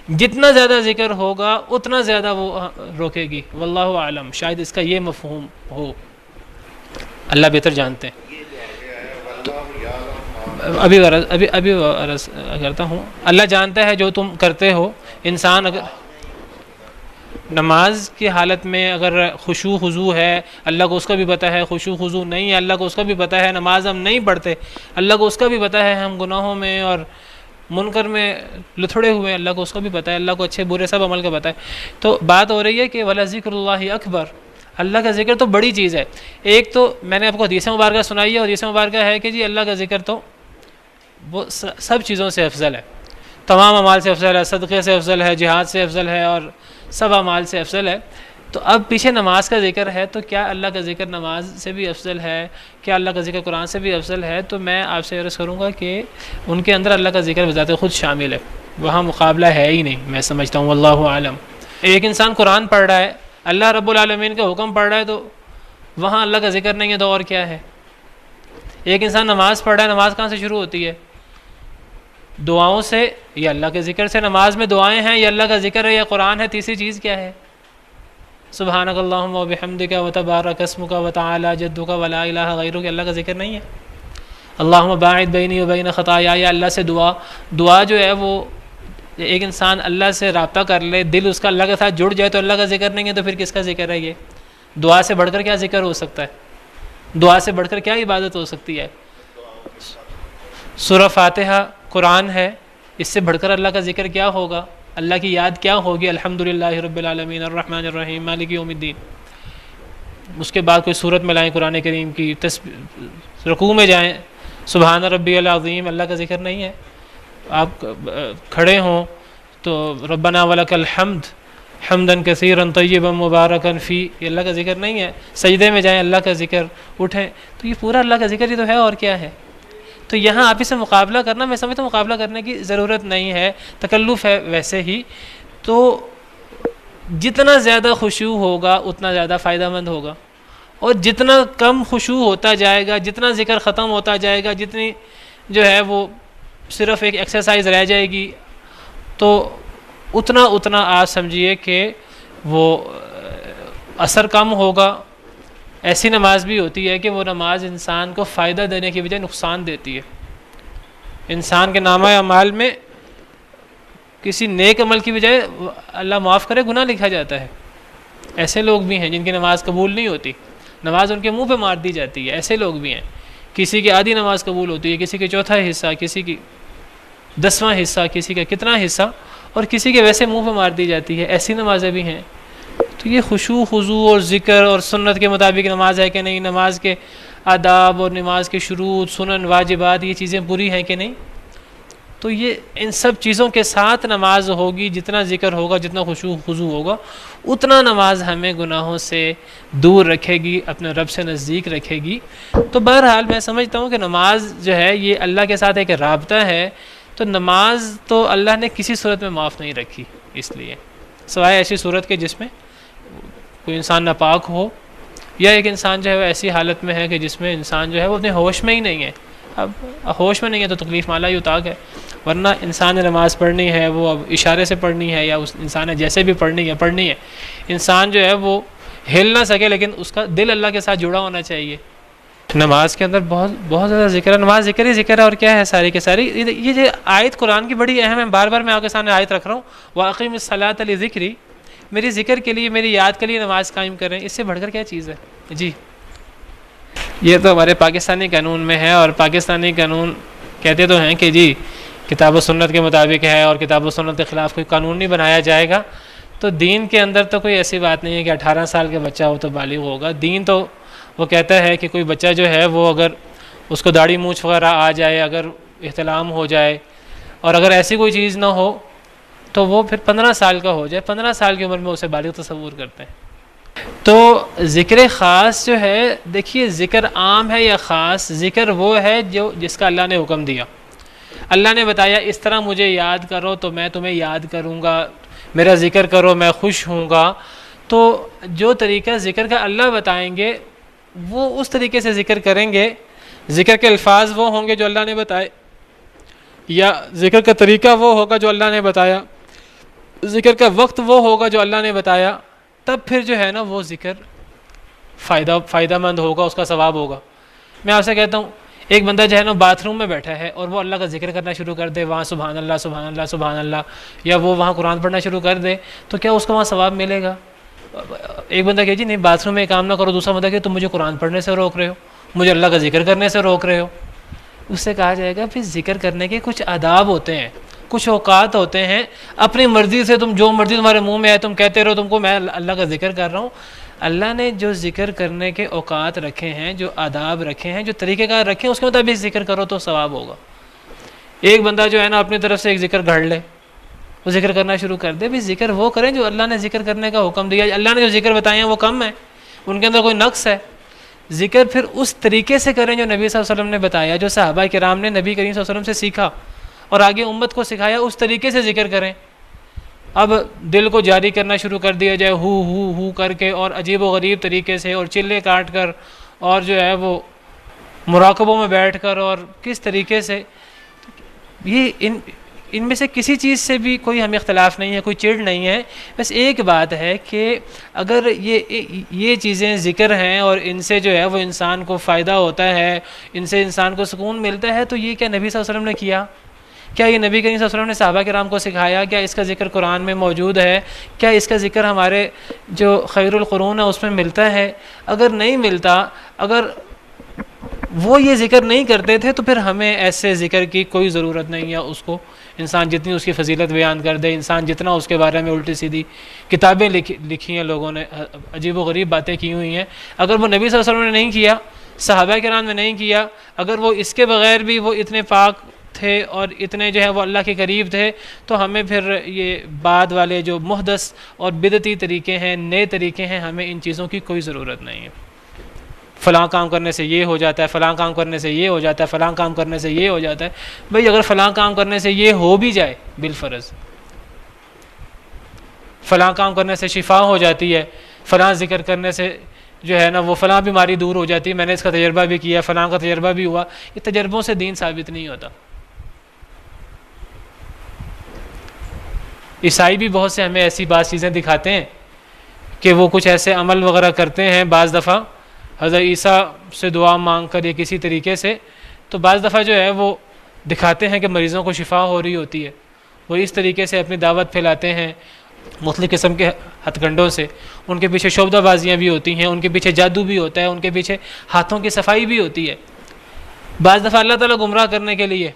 جتنا زیادہ ذکر ہوگا اتنا زیادہ وہ روکے گی۔ واللہ عالم، شاید اس کا یہ مفہوم ہو، اللہ بہتر جانتے ہیں۔ ابھی عرض کرتا ہوں، اللہ جانتا ہے جو تم کرتے ہو۔ انسان اگر نماز کی حالت میں اگر خشوع خضوع ہے، اللہ کو اس کا بھی پتہ ہے، خشوع خضوع نہیں ہے، اللہ کو اس کا بھی پتہ ہے، نماز ہم نہیں پڑھتے، اللہ کو اس کا بھی پتہ ہے، ہم گناہوں میں اور منکر میں لتھڑے ہوئے ہیں، اللہ کو اس کو بھی پتہ ہے، اللہ کو اچھے برے سب عمل کا پتہ ہے. تو بات ہو رہی ہے کہ وَلَذِكْرُ اللَّهِ اکبر، اللہ کا ذکر تو بڑی چیز ہے. ایک تو میں نے آپ کو حدیث مبارکہ سنائی ہے، اور حدیث مبارکہ ہے کہ جی اللہ کا ذکر تو وہ سب چیزوں سے افضل ہے، تمام اعمال سے افضل ہے، صدقے سے افضل ہے، جہاد سے افضل ہے، اور سب اعمال سے افضل ہے. تو اب پیچھے نماز کا ذکر ہے، تو کیا اللہ کا ذکر نماز سے بھی افضل ہے؟ کیا اللہ کا ذکر قرآن سے بھی افضل ہے؟ تو میں آپ سے عرض کروں گا کہ ان کے اندر اللہ کا ذکر بذات خود شامل ہے، وہاں مقابلہ ہے ہی نہیں، میں سمجھتا ہوں واللہ عالم. ایک انسان قرآن پڑھ رہا ہے، اللہ رب العالمین کا حکم پڑھ رہا ہے، تو وہاں اللہ کا ذکر نہیں ہے تو اور کیا ہے؟ ایک انسان نماز پڑھ رہا ہے، نماز کہاں سے شروع ہوتی ہے؟ دعاؤں سے یا اللہ کے ذکر سے. نماز میں دعائیں ہیں یا اللہ کا ذکر ہے یا قرآن ہے؟ تیسری چیز کیا ہے؟ سبحانک اللہم و بحمدک و تبارک اسمک و تعالی جدک و لا الہ غیرک، اللہ کا ذکر نہیں ہے؟ اللہم باعد بینی و بین خطایا، اللہ سے دعا جو ہے وہ ایک انسان اللہ سے رابطہ کر لے، دل اس کا اللہ کے ساتھ جڑ جائے، تو اللہ کا ذکر نہیں ہے تو پھر کس کا ذکر ہے یہ؟ دعا سے بڑھ کر کیا ذکر ہو سکتا ہے؟ دعا سے بڑھ کر کیا عبادت ہو سکتی ہے؟ سورہ فاتحہ قرآن ہے، اس سے بڑھ کر اللہ کا ذکر کیا ہوگا؟ اللہ کی یاد کیا ہوگی؟ الحمدللہ رب العالمین الرحمن الرحیم مالک یوم الدین. اس کے بعد کوئی صورت میں لائیں قرآن کریم کی، رکوع میں جائیں سبحان ربی العظیم، اللہ کا ذکر نہیں ہے. آپ کھڑے ہوں تو ربنا ولک الحمد حمدا کثیرا طیبا مبارکا فی، یہ اللہ کا ذکر نہیں ہے. سجدے میں جائیں اللہ کا ذکر، اٹھیں تو یہ پورا اللہ کا ذکر ہی تو ہے، اور کیا ہے؟ تو یہاں آپ اسے مقابلہ کرنا، میں سمجھتا ہوں مقابلہ کرنے کی ضرورت نہیں ہے، تکلف ہے ویسے ہی. تو جتنا زیادہ خشوع ہوگا اتنا زیادہ فائدہ مند ہوگا، اور جتنا کم خشوع ہوتا جائے گا، جتنا ذکر ختم ہوتا جائے گا، جتنی جو ہے وہ صرف ایک ایکسرسائز رہ جائے گی، تو اتنا آپ سمجھیے کہ وہ اثر کم ہوگا. ایسی نماز بھی ہوتی ہے کہ وہ نماز انسان کو فائدہ دینے کی بجائے نقصان دیتی ہے. انسان کے نامہ اعمال میں کسی نیک عمل کی بجائے اللہ معاف کرے گناہ لکھا جاتا ہے. ایسے لوگ بھی ہیں جن کی نماز قبول نہیں ہوتی، نماز ان کے منہ پہ مار دی جاتی ہے. ایسے لوگ بھی ہیں، کسی کی آدھی نماز قبول ہوتی ہے، کسی کے چوتھا حصہ، کسی کی 10واں حصہ، کسی کا کتنا حصہ، اور کسی کے ویسے منہ پہ مار دی جاتی ہے. ایسی نمازیں بھی ہیں. تو یہ خشوع خضوع اور ذکر اور سنت کے مطابق نماز ہے کہ نہیں، نماز کے آداب اور نماز کے شروط سنن واجبات یہ چیزیں پوری ہیں کہ نہیں، تو یہ ان سب چیزوں کے ساتھ نماز ہوگی. جتنا ذکر ہوگا، جتنا خشوع خضوع ہوگا، اتنا نماز ہمیں گناہوں سے دور رکھے گی، اپنے رب سے نزدیک رکھے گی. تو بہرحال میں سمجھتا ہوں کہ نماز جو ہے یہ اللہ کے ساتھ ایک رابطہ ہے. تو نماز تو اللہ نے کسی صورت میں معاف نہیں رکھی، اس لیے سوائے ایسی صورت کے جس میں کوئی انسان ناپاک ہو، یا ایک انسان جو ہے وہ ایسی حالت میں ہے کہ جس میں انسان جو ہے وہ اپنے ہوش میں ہی نہیں ہے. اب ہوش میں نہیں ہے تو تکلیف مالا یطاق ہے، ورنہ انسان نے نماز پڑھنی ہے وہ اب اشارے سے پڑھنی ہے، یا اس انسان نے جیسے بھی پڑھنی ہے. انسان جو ہے وہ ہل نہ سکے لیکن اس کا دل اللہ کے ساتھ جڑا ہونا چاہیے. نماز کے اندر بہت زیادہ ذکر ہے، نماز ذکر ہی ذکر ہے، اور کیا ہے ساری کے ساری. یہ جو آیت قرآن کی بڑی اہم ہے، بار بار میں آپ کے سامنے آیت رکھ رہا ہوں، وَأَقِمِ الصَّلَاةَ لِذِكْرِي، میری ذکر کے لیے، میری یاد کے لیے نماز قائم کریں. اس سے بڑھ کر کیا چیز ہے؟ جی یہ تو ہمارے پاکستانی قانون میں ہے، اور پاکستانی قانون کہتے تو ہیں کہ جی کتاب و سنت کے مطابق ہے، اور کتاب و سنت کے خلاف کوئی قانون نہیں بنایا جائے گا. تو دین کے اندر تو کوئی ایسی بات نہیں ہے کہ 18 سال کا بچہ ہو تو بالغ ہوگا. دین تو وہ کہتا ہے کہ کوئی بچہ جو ہے وہ اگر اس کو داڑھی مونچھ وغیرہ آ جائے، اگر احتلام ہو جائے، اور اگر ایسی کوئی چیز نہ ہو تو وہ پھر 15 سال کا ہو جائے. 15 سال کی عمر میں اسے بالغ تصور کرتے ہیں. تو ذکر خاص جو ہے، دیکھیے ذکر عام ہے یا خاص؟ ذکر وہ ہے جس کا اللہ نے حکم دیا. اللہ نے بتایا اس طرح مجھے یاد کرو تو میں تمہیں یاد کروں گا، میرا ذکر کرو میں خوش ہوں گا. تو جو طریقہ ذکر کا اللہ بتائیں گے وہ اس طریقے سے ذکر کریں گے. ذکر کے الفاظ وہ ہوں گے جو اللہ نے بتائے، یا ذکر کا طریقہ وہ ہوگا جو اللہ نے بتایا، ذکر کا وقت وہ ہوگا جو اللہ نے بتایا. تب پھر جو ہے نا وہ ذکر فائدہ مند ہوگا، اس کا ثواب ہوگا. میں آپ سے کہتا ہوں ایک بندہ جو ہے نا باتھ روم میں بیٹھا ہے اور وہ اللہ کا ذکر کرنا شروع کر دے، وہاں سبحان اللہ سبحان اللہ سبحان اللہ، یا وہ وہاں قرآن پڑھنا شروع کر دے، تو کیا اس کو وہاں ثواب ملے گا؟ ایک بندہ کہ جی نہیں باتھ روم میں کام نہ کرو، دوسرا بندہ کہ تم مجھے قرآن پڑھنے سے روک رہے ہو، مجھے اللہ کا ذکر کرنے سے روک رہے ہو. اس سے کہا جائے گا پھر ذکر کرنے کے کچھ آداب ہوتے ہیں، کچھ اوقات ہوتے ہیں، اپنی مرضی سے تم جو مرضی تمہارے منہ میں آئے تم کہتے رہو، تم کو میں اللہ کا ذکر کر رہا ہوں۔ اللہ نے جو ذکر کرنے کے اوقات رکھے ہیں، جو آداب رکھے ہیں، جو طریقہ کار رکھے ہیں، اس کے مطابق ذکر کرو تو ثواب ہوگا۔ ایک بندہ جو ہے نا اپنی طرف سے ایک ذکر گھڑ لے، وہ ذکر کرنا شروع کر دے، بھی ذکر وہ کریں جو اللہ نے ذکر کرنے کا حکم دیا۔ اللہ نے جو ذکر بتائے ہیں وہ کم ہے، ان کے اندر کوئی نقص ہے۔ ذکر پھر اس طریقے سے کریں جو نبی صلی اللہ علیہ وسلم نے بتایا، جو صحابہ کرام نے نبی کریم صلی اللہ علیہ وسلم سے سیکھا اور آگے امت کو سکھایا، اس طریقے سے ذکر کریں۔ اب دل کو جاری کرنا شروع کر دیا جائے ہو کر کے، اور عجیب و غریب طریقے سے، اور چلے کاٹ کر، اور جو ہے وہ مراقبوں میں بیٹھ کر، اور کس طریقے سے، یہ ان میں سے کسی چیز سے بھی کوئی ہمیں اختلاف نہیں ہے، کوئی چڑ نہیں ہے۔ بس ایک بات ہے کہ اگر یہ چیزیں ذکر ہیں اور ان سے جو ہے وہ انسان کو فائدہ ہوتا ہے، ان سے انسان کو سکون ملتا ہے، تو یہ کیا نبی صلی اللہ علیہ وسلم نے کیا؟ کیا یہ نبی کریم صلی اللہ علیہ وسلم نے صحابہ کرام کو سکھایا؟ کیا اس کا ذکر قرآن میں موجود ہے؟ کیا اس کا ذکر ہمارے جو خیر القرون ہے اس میں ملتا ہے؟ اگر نہیں ملتا، اگر وہ یہ ذکر نہیں کرتے تھے تو پھر ہمیں ایسے ذکر کی کوئی ضرورت نہیں ہے۔ اس کو انسان جتنی اس کی فضیلت بیان کر دے، انسان جتنا اس کے بارے میں الٹی سیدھی کتابیں لکھی ہیں لوگوں نے، عجیب و غریب باتیں کی ہوئی ہیں، اگر وہ نبی صلی اللہ علیہ وسلم نے نہیں کیا، صحابہ کرام نے نہیں کیا، اگر وہ اس کے بغیر بھی وہ اتنے پاک تھے اور اتنے جو ہے وہ اللہ کے قریب تھے، تو ہمیں پھر یہ بعد والے جو محدث اور بدعتی طریقے ہیں، نئے طریقے ہیں، ہمیں ان چیزوں کی کوئی ضرورت نہیں ہے۔ فلاں کام کرنے سے یہ ہو جاتا ہے، فلاں کام کرنے سے یہ ہو جاتا ہے، فلاں کام کرنے سے یہ ہو جاتا ہے۔ بھئی اگر فلاں کام کرنے سے یہ ہو بھی جائے بالفرض، فلاں کام کرنے سے شفا ہو جاتی ہے، فلاں ذکر کرنے سے جو ہے نا وہ فلاں بیماری دور ہو جاتی ہے، میں نے اس کا تجربہ بھی کیا، فلاں کا تجربہ بھی ہوا، یہ تجربوں سے دین ثابت نہیں ہوتا۔ عیسائی بھی بہت سے ہمیں ایسی بات چیزیں دکھاتے ہیں کہ وہ کچھ ایسے عمل وغیرہ کرتے ہیں، بعض دفعہ حضرت عیسیٰ سے دعا مانگ کر یا کسی طریقے سے، تو بعض دفعہ جو ہے وہ دکھاتے ہیں کہ مریضوں کو شفا ہو رہی ہوتی ہے، وہ اس طریقے سے اپنی دعوت پھیلاتے ہیں مختلف قسم کے ہتھ کنڈوں سے۔ ان کے پیچھے شعبدہ بازیاں بھی ہوتی ہیں، ان کے پیچھے جادو بھی ہوتا ہے، ان کے پیچھے ہاتھوں کی صفائی بھی ہوتی ہے۔ بعض دفعہ اللہ تعالیٰ گمراہ کرنے کے لیے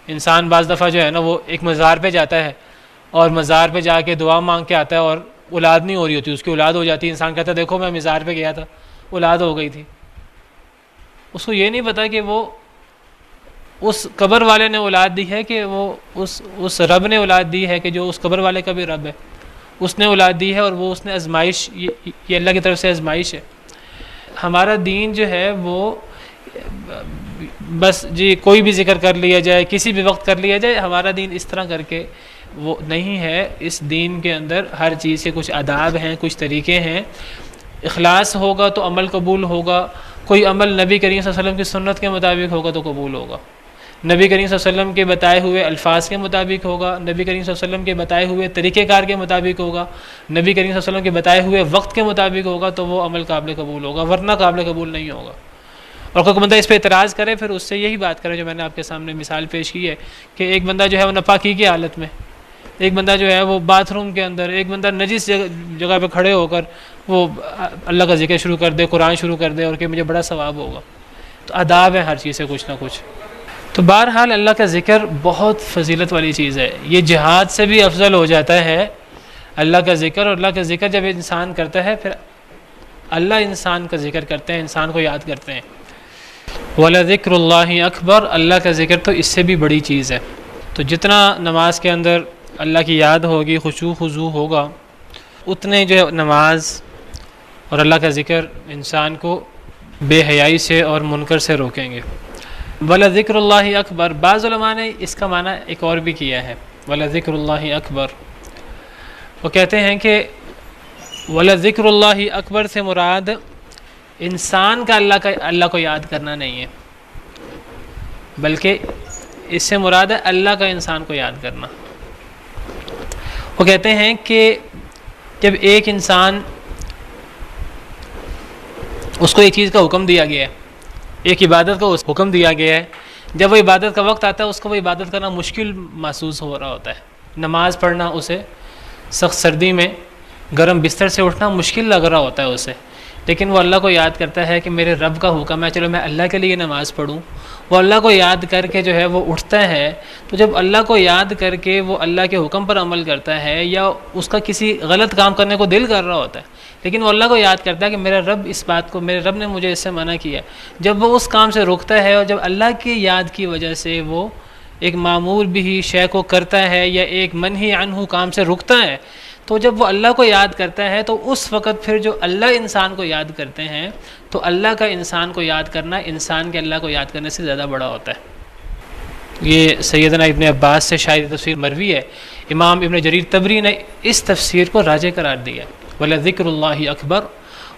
انسان بعض دفعہ جو ہے نا وہ ایک مزار پہ جاتا ہے اور مزار پہ جا کے دعا مانگ کے آتا ہے، اور اولاد نہیں ہو رہی ہوتی، اس کی اولاد ہو جاتی ہے، انسان کہتا ہے دیکھو میں مزار پہ گیا تھا، اولاد ہو گئی تھی۔ اس کو یہ نہیں پتا کہ وہ اس قبر والے نے اولاد دی ہے، کہ وہ اس رب نے اولاد دی ہے، کہ جو اس قبر والے کا بھی رب ہے، اس نے اولاد دی ہے، اور وہ اس نے آزمائش، یہ اللہ کی طرف سے آزمائش ہے۔ ہمارا دین جو ہے وہ بس جی کوئی بھی ذکر کر لیا جائے، کسی بھی وقت کر لیا جائے، ہمارا دین اس طرح کر کے وہ نہیں ہے۔ اس دین کے اندر ہر چیز کے کچھ آداب ہیں، کچھ طریقے ہیں۔ اخلاص ہوگا تو عمل قبول ہوگا، کوئی عمل نبی کریم صلی اللہ علیہ وسلم کی سنت کے مطابق ہوگا تو قبول ہوگا، نبی کریم صلی اللہ علیہ وسلم کے بتائے ہوئے الفاظ کے مطابق ہوگا، نبی کریم صلی اللہ علیہ وسلم کے بتائے ہوئے طریقہ کار کے مطابق ہوگا، نبی کریم صلی اللہ علیہ وسلم کے بتائے ہوئے وقت کے مطابق ہوگا، تو وہ عمل قابل قبول ہوگا، ورنہ قابل قبول نہیں ہوگا۔ اور کوئی بندہ اس پہ اعتراض کرے، پھر اس سے یہی بات کرے جو میں نے آپ کے سامنے مثال پیش کی ہے، کہ ایک بندہ جو ہے وہ ناپاکی کی حالت میں، ایک بندہ جو ہے وہ باتھ روم کے اندر، ایک بندہ نجس جگہ پہ کھڑے ہو کر وہ اللہ کا ذکر شروع کر دے، قرآن شروع کر دے، اور کہ مجھے بڑا ثواب ہوگا۔ تو آداب ہے ہر چیز سے کچھ نہ کچھ۔ تو بہرحال اللہ کا ذکر بہت فضیلت والی چیز ہے، یہ جہاد سے بھی افضل ہو جاتا ہے اللہ کا ذکر۔ اور اللہ کا ذکر جب انسان کرتا ہے، پھر اللہ انسان کا ذکر کرتے ہیں، انسان کو یاد کرتے ہیں۔ وَلَذِكْرُ اللَّهِ أَكْبَرُ، اللہ کا ذکر تو اس سے بھی بڑی چیز ہے۔ تو جتنا نماز کے اندر اللہ کی یاد ہوگی، خشوع خضوع ہوگا، اتنے جو نماز اور اللہ کا ذکر انسان کو بے حیائی سے اور منکر سے روکیں گے۔ وَلَذِكْرُ اللَّهِ أَكْبَرُ، بعض علماء نے اس کا معنی ایک اور بھی کیا ہے، وَلَذِكْرُ اللَّهِ أَكْبَرُ۔ وہ کہتے ہیں کہ وَلَذِكْرُ اللَّهِ أَكْبَرُ سے مراد انسان کا اللہ کو یاد کرنا نہیں ہے، بلکہ اس سے مراد ہے اللہ کا انسان کو یاد کرنا۔ وہ کہتے ہیں کہ جب ایک انسان، اس کو ایک چیز کا حکم دیا گیا ہے، ایک عبادت کا حکم دیا گیا ہے، جب وہ عبادت کا وقت آتا ہے اس کو وہ عبادت کرنا مشکل محسوس ہو رہا ہوتا ہے، نماز پڑھنا اسے سخت سردی میں گرم بستر سے اٹھنا مشکل لگ رہا ہوتا ہے اسے، لیکن وہ اللہ کو یاد کرتا ہے کہ میرے رب کا حکم ہے، چلو میں اللہ کے لیے نماز پڑھوں، وہ اللہ کو یاد کر کے جو ہے وہ اٹھتا ہے، تو جب اللہ کو یاد کر کے وہ اللہ کے حکم پر عمل کرتا ہے یا اس کا کسی غلط کام کرنے کو دل کر رہا ہوتا ہے، لیکن وہ اللہ کو یاد کرتا ہے کہ میرا رب اس بات کو، میرے رب نے مجھے اس سے منع کیا، جب وہ اس کام سے رکتا ہے اور جب اللہ کی یاد کی وجہ سے وہ ایک معمول بھی شے کو کرتا ہے یا ایک منہی عنہ کام سے رکتا ہے، تو جب وہ اللہ کو یاد کرتا ہے تو اس وقت پھر جو اللہ انسان کو یاد کرتے ہیں، تو اللہ کا انسان کو یاد کرنا انسان کے اللہ کو یاد کرنے سے زیادہ بڑا ہوتا ہے۔ یہ سیدنا ابن عباس سے شاید تفسیر مروی ہے، امام ابن جریر طبری نے اس تفسیر کو راجح قرار دیا، وَلَذِكْرُ اللَّهِ اکبر۔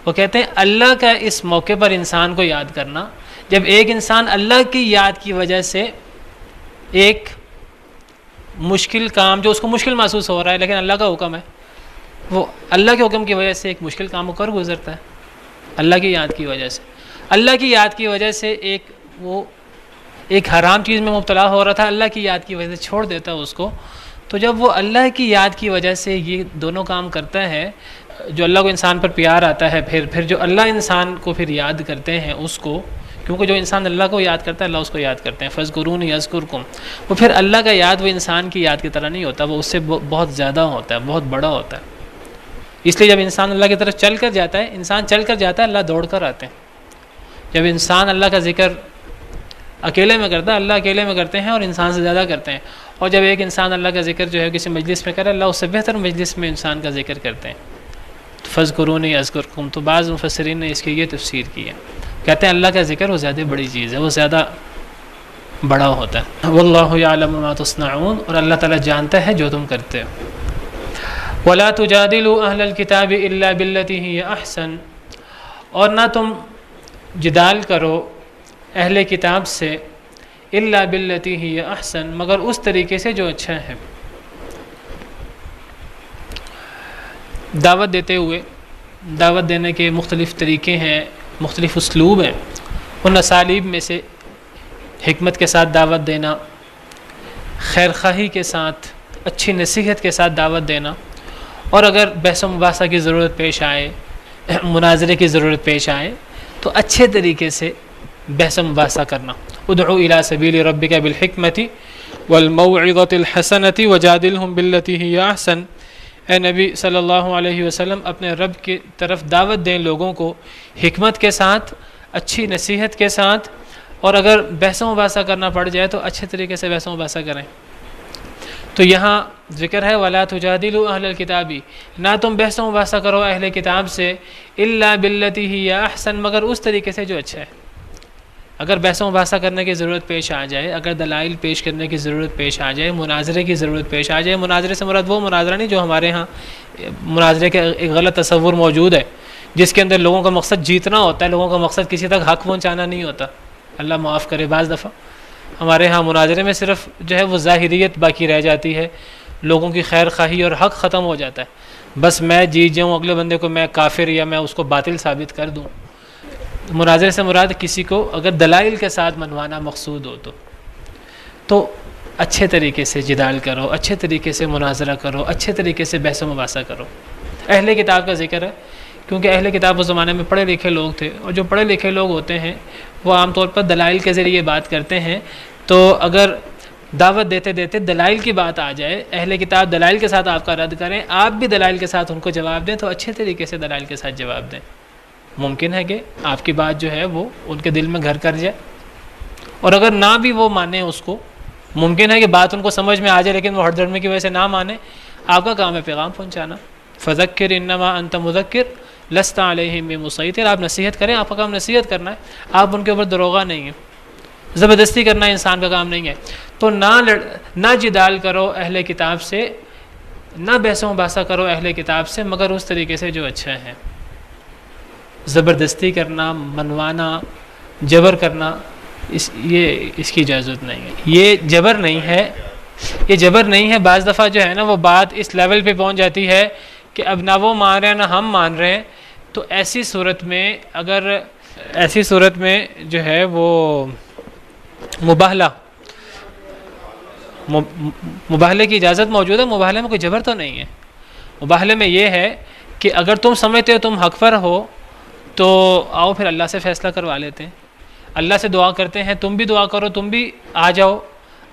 وہ کہتے ہیں اللہ کا اس موقع پر انسان کو یاد کرنا، جب ایک انسان اللہ کی یاد کی وجہ سے ایک مشکل کام جو اس کو مشکل محسوس ہو رہا ہے لیکن اللہ کا حکم ہے، وہ اللہ کے حکم کی وجہ سے ایک مشکل کام کو کر گزرتا ہے، اللہ کی یاد کی وجہ سے، اللہ کی یاد کی وجہ سے وہ ایک حرام چیز میں مبتلا ہو رہا تھا، اللہ کی یاد کی وجہ سے چھوڑ دیتا ہے اس کو، تو جب وہ اللہ کی یاد کی وجہ سے یہ دونوں کام کرتا ہے، جو اللہ کو انسان پر پیار آتا ہے، پھر جو اللہ انسان کو پھر یاد کرتے ہیں اس کو، کیونکہ جو انسان اللہ کو یاد کرتا ہے اللہ اس کو یاد کرتے ہیں، فَاذْكُرُونِي أَذْكُرْكُمْ، وہ پھر اللہ کا یاد وہ انسان کی یاد کی طرح نہیں ہوتا، وہ اس سے بہت زیادہ ہوتا ہے، بہت بڑا ہوتا ہے۔ اس لیے جب انسان اللہ کی طرف چل کر جاتا ہے، انسان چل کر جاتا ہے، اللہ دوڑ کر آتے ہیں۔ جب انسان اللہ کا ذکر اکیلے میں کرتا ہے، اللہ اکیلے میں کرتے ہیں اور انسان سے زیادہ کرتے ہیں، اور جب ایک انسان اللہ کا ذکر جو ہے کسی مجلس میں کرے، اللہ اس سے بہتر مجلس میں انسان کا ذکر کرتے ہیں۔ فَاذْكُرُونِي أَذْكُرْكُمْ، تو بعض مفسرین نے اس کی یہ تفسیر کی ہے، کہتے ہیں اللہ کا ذکر وہ زیادہ بڑی چیز ہے، وہ زیادہ بڑا ہوتا ہے۔ وَاللَّهُ يَعْلَمُ مَا تَصْنَعُونَ، اور اللہ تعالیٰ جانتا ہے جو تم کرتے ہو۔ وَلَا تُجَادِلُوا أَهْلَ الْكِتَابِ إِلَّا بِالَّتِي هِيَ أَحْسَنُ، اور نہ تم جدال کرو اہل کتاب سے، إِلَّا بِالَّتِي هِيَ أَحْسَنُ، مگر اس طریقے سے جو اچھا ہے۔ دعوت دیتے ہوئے، دعوت دینے کے مختلف طریقے ہیں، مختلف اسلوب ہیں، ان اسالیب میں سے حکمت کے ساتھ دعوت دینا، خیر خواہی کے ساتھ، اچھی نصیحت کے ساتھ دعوت دینا، اور اگر بحث و مباحثہ کی ضرورت پیش آئے، مناظرے کی ضرورت پیش آئے، تو اچھے طریقے سے بحث و مباحثہ کرنا۔ ادعو الی سبیل ربک بالحکمۃ والموعظۃ الحسنۃ وجادلہم باللتی ہی احسن، اے نبی صلی اللہ علیہ وسلم اپنے رب کی طرف دعوت دیں لوگوں کو حکمت کے ساتھ، اچھی نصیحت کے ساتھ، اور اگر بحث و مباحثہ کرنا پڑ جائے تو اچھے طریقے سے بحث و مباحثہ کریں۔ تو یہاں ذکر ہے وَلَا تُجَادِلُوا أَهْلَ الْكِتَابِ، نہ تم بحث و مباحثہ کرو اہل کتاب سے، إِلَّا بِالَّتِي هِيَ أَحْسَنُ، مگر اس طریقے سے جو اچھا ہے۔ اگر بحث و مباحثہ کرنے کی ضرورت پیش آ جائے، اگر دلائل پیش کرنے کی ضرورت پیش آ جائے، مناظرے کی ضرورت پیش آ جائے، مناظرے سے مراد وہ مناظرہ نہیں جو ہمارے ہاں مناظرے کا ایک غلط تصور موجود ہے، جس کے اندر لوگوں کا مقصد جیتنا ہوتا ہے، لوگوں کا مقصد کسی تک حق پہنچانا نہیں ہوتا، اللہ معاف کرے۔ بعض دفعہ ہمارے ہاں مناظرے میں صرف جو ہے وہ ظاہریت باقی رہ جاتی ہے، لوگوں کی خیر خواہی اور حق ختم ہو جاتا ہے، بس میں جیت جاؤں، اگلے بندے کو میں کافر یا میں اس کو باطل ثابت کر دوں۔ مناظرے سے مراد کسی کو اگر دلائل کے ساتھ منوانا مقصود ہو تو اچھے طریقے سے جدال کرو، اچھے طریقے سے مناظرہ کرو، اچھے طریقے سے بحث و مباحثہ کرو۔ اہل کتاب کا ذکر ہے کیونکہ اہل کتاب اس زمانے میں پڑھے لکھے لوگ تھے، اور جو پڑھے لکھے لوگ ہوتے ہیں وہ عام طور پر دلائل کے ذریعے بات کرتے ہیں، تو اگر دعوت دیتے دیتے دلائل کی بات آ جائے، اہل کتاب دلائل کے ساتھ آپ کا رد کریں، آپ بھی دلائل کے ساتھ ان کو جواب دیں، تو اچھے طریقے سے دلائل کے ساتھ جواب دیں۔ ممکن ہے کہ آپ کی بات جو ہے وہ ان کے دل میں گھر کر جائے، اور اگر نہ بھی وہ مانیں اس کو، ممکن ہے کہ بات ان کو سمجھ میں آ جائے لیکن وہ ہٹ درمی کی وجہ سے نہ مانیں، آپ کا کام ہے پیغام پہنچانا۔ فذکر انما انت مذکر لست علیہم بمسیطر، آپ نصیحت کریں، آپ کا کام نصیحت کرنا ہے، آپ ان کے اوپر دروغہ نہیں ہیں، زبردستی کرنا انسان کا کام نہیں ہے۔ تو نہ جدال کرو اہل کتاب سے، نہ بحث و مباحثہ کرو اہل کتاب سے، مگر اس طریقے سے جو اچھا ہے۔ زبردستی کرنا، منوانا، جبر کرنا، اس کی اجازت نہیں ہے، یہ جبر نہیں ہے، یہ جبر نہیں ہے۔ بعض دفعہ جو ہے نا وہ بات اس لیول پہ پہنچ جاتی ہے کہ اب نہ وہ مان رہے ہیں نہ ہم مان رہے ہیں، تو ایسی صورت میں جو ہے وہ مباہلے کی اجازت موجود ہے۔ مباہلے میں کوئی جبر تو نہیں ہے، مباہلے میں یہ ہے کہ اگر تم سمجھتے ہو تم حق پر ہو تو آؤ پھر اللہ سے فیصلہ کروا لیتے ہیں، اللہ سے دعا کرتے ہیں، تم بھی دعا کرو، تم بھی آ جاؤ،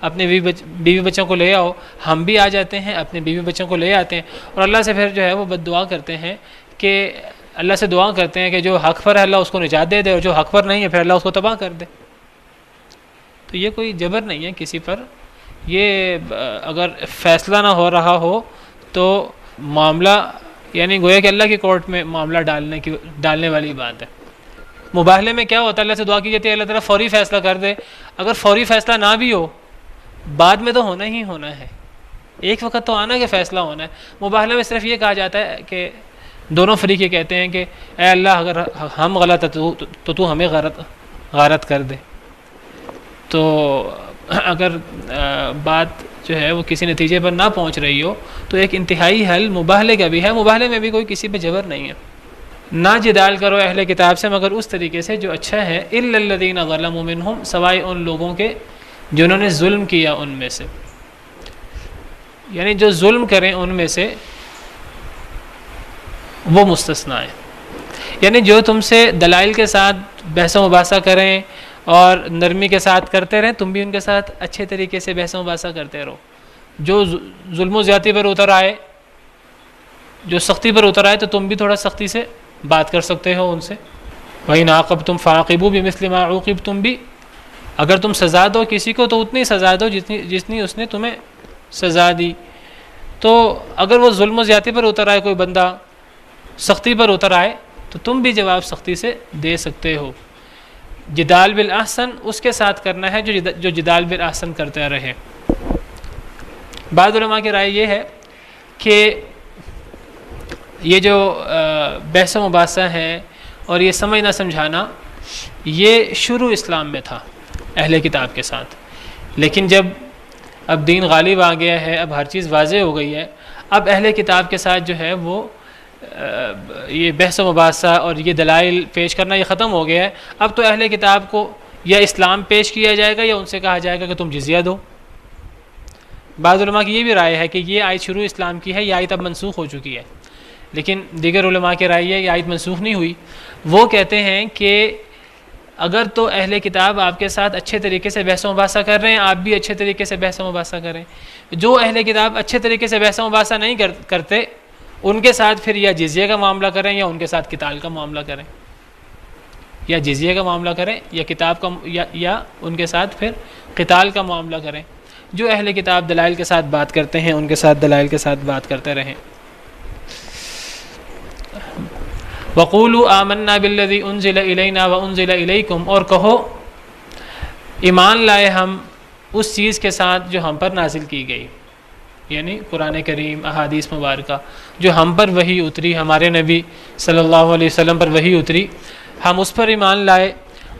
اپنے بیوی بچوں کو لے آؤ، ہم بھی آ جاتے ہیں، اپنے بیوی بچوں کو لے آتے ہیں، اور اللہ سے پھر جو ہے وہ بد دعا کرتے ہیں کہ اللہ سے دعا کرتے ہیں کہ جو حق پر ہے اللہ اس کو نجات دے دے، اور جو حق پر نہیں ہے پھر اللہ اس کو تباہ کر دے۔ تو یہ کوئی جبر نہیں ہے کسی پر، یہ اگر فیصلہ نہ ہو رہا ہو تو معاملہ یعنی گویا کہ اللہ کی کورٹ میں معاملہ ڈالنے والی بات ہے۔ مباہلے میں کیا ہوتا ہے، اللہ سے دعا کی جاتی ہے اللہ تعالیٰ فوری فیصلہ کر دے، اگر فوری فیصلہ نہ بھی ہو بعد میں تو ہونا ہی ہونا ہے، ایک وقت تو آنا کہ فیصلہ ہونا ہے۔ مباہلے میں صرف یہ کہا جاتا ہے کہ دونوں فریق یہ کہتے ہیں کہ اے اللہ اگر ہم غلط ہے تو تو ہمیں غارت کر دے۔ تو اگر بات جو ہے وہ کسی نتیجے پر نہ پہنچ رہی ہو تو ایک انتہائی حل مباہلے کا بھی ہے، مباہلے میں بھی کوئی کسی پہ جبر نہیں ہے۔ نہ جدال کرو اہل کتاب سے مگر اس طریقے سے جو اچھا ہے، الا الذین ظلموا منہم، سوائے ان لوگوں کے جنہوں نے ظلم کیا ان میں سے، یعنی جو ظلم کریں ان میں سے وہ مستثنیٰ ہے، یعنی جو تم سے دلائل کے ساتھ بحث و مباحثہ کریں اور نرمی کے ساتھ کرتے رہیں، تم بھی ان کے ساتھ اچھے طریقے سے بحث و مباحثہ کرتے رہو۔ جو ظلم و زیادتی پر اتر آئے، جو سختی پر اتر آئے، تو تم بھی تھوڑا سختی سے بات کر سکتے ہو ان سے۔ وَإِنْ عَاقَبْتُمْ فَعَاقِبُوا بِمِثْلِ مَا عُوقِبْتُمْ بِهِ، اگر تم سزا دو کسی کو تو اتنی سزا دو جتنی اس نے تمہیں سزا دی۔ تو اگر وہ ظلم و زیادتی پر اتر آئے کوئی بندہ، سختی پر اتر آئے، تو تم بھی جواب سختی سے دے سکتے ہو۔ جدال بالاحسن اس کے ساتھ کرنا ہے جو جدال بالاحسن کرتے رہے۔ بعض علماء کی رائے یہ ہے کہ یہ جو بحث و مباحثہ ہے اور یہ سمجھنا سمجھانا یہ شروع اسلام میں تھا اہل کتاب کے ساتھ، لیکن جب اب دین غالب آ گیا ہے، اب ہر چیز واضح ہو گئی ہے، اب اہل کتاب کے ساتھ جو ہے وہ یہ بحث و مباحثہ اور یہ دلائل پیش کرنا یہ ختم ہو گیا ہے۔ اب تو اہل کتاب کو یا اسلام پیش کیا جائے گا یا ان سے کہا جائے گا کہ تم جزیہ دو۔ بعض علماء کی یہ بھی رائے ہے کہ یہ آیت شروع اسلام کی ہے، یہ آیت اب منسوخ ہو چکی ہے، لیکن دیگر علماء کی رائے ہے یہ آیت منسوخ نہیں ہوئی۔ وہ کہتے ہیں کہ اگر تو اہل کتاب آپ کے ساتھ اچھے طریقے سے بحث و مباحثہ کر رہے ہیں، آپ بھی اچھے طریقے سے بحث و مباحثہ کریں۔ جو اہل کتاب اچھے طریقے سے بحث و مباحثہ نہیں کرتے، ان کے ساتھ پھر یا جزیہ کا معاملہ کریں یا ان کے ساتھ قتال کا معاملہ کریں، یا جزیہ کا معاملہ کریں یا کتاب کا یا ان کے ساتھ پھر قتال کا معاملہ کریں۔ جو اہل کتاب دلائل کے ساتھ بات کرتے ہیں ان کے ساتھ دلائل کے ساتھ بات کرتے رہیں۔ وَقُولُوا آمَنَّا بِالَّذِي أُنزِلَ إِلَيْنَا وَأُنزِلَ إِلَيْكُمْ، اور کہو ایمان لائے ہم اس چیز کے ساتھ جو ہم پر نازل کی گئی، یعنی قرآن کریم، احادیث مبارکہ، جو ہم پر وحی اتری، ہمارے نبی صلی اللہ علیہ وسلم پر وحی اتری، ہم اس پر ایمان لائے۔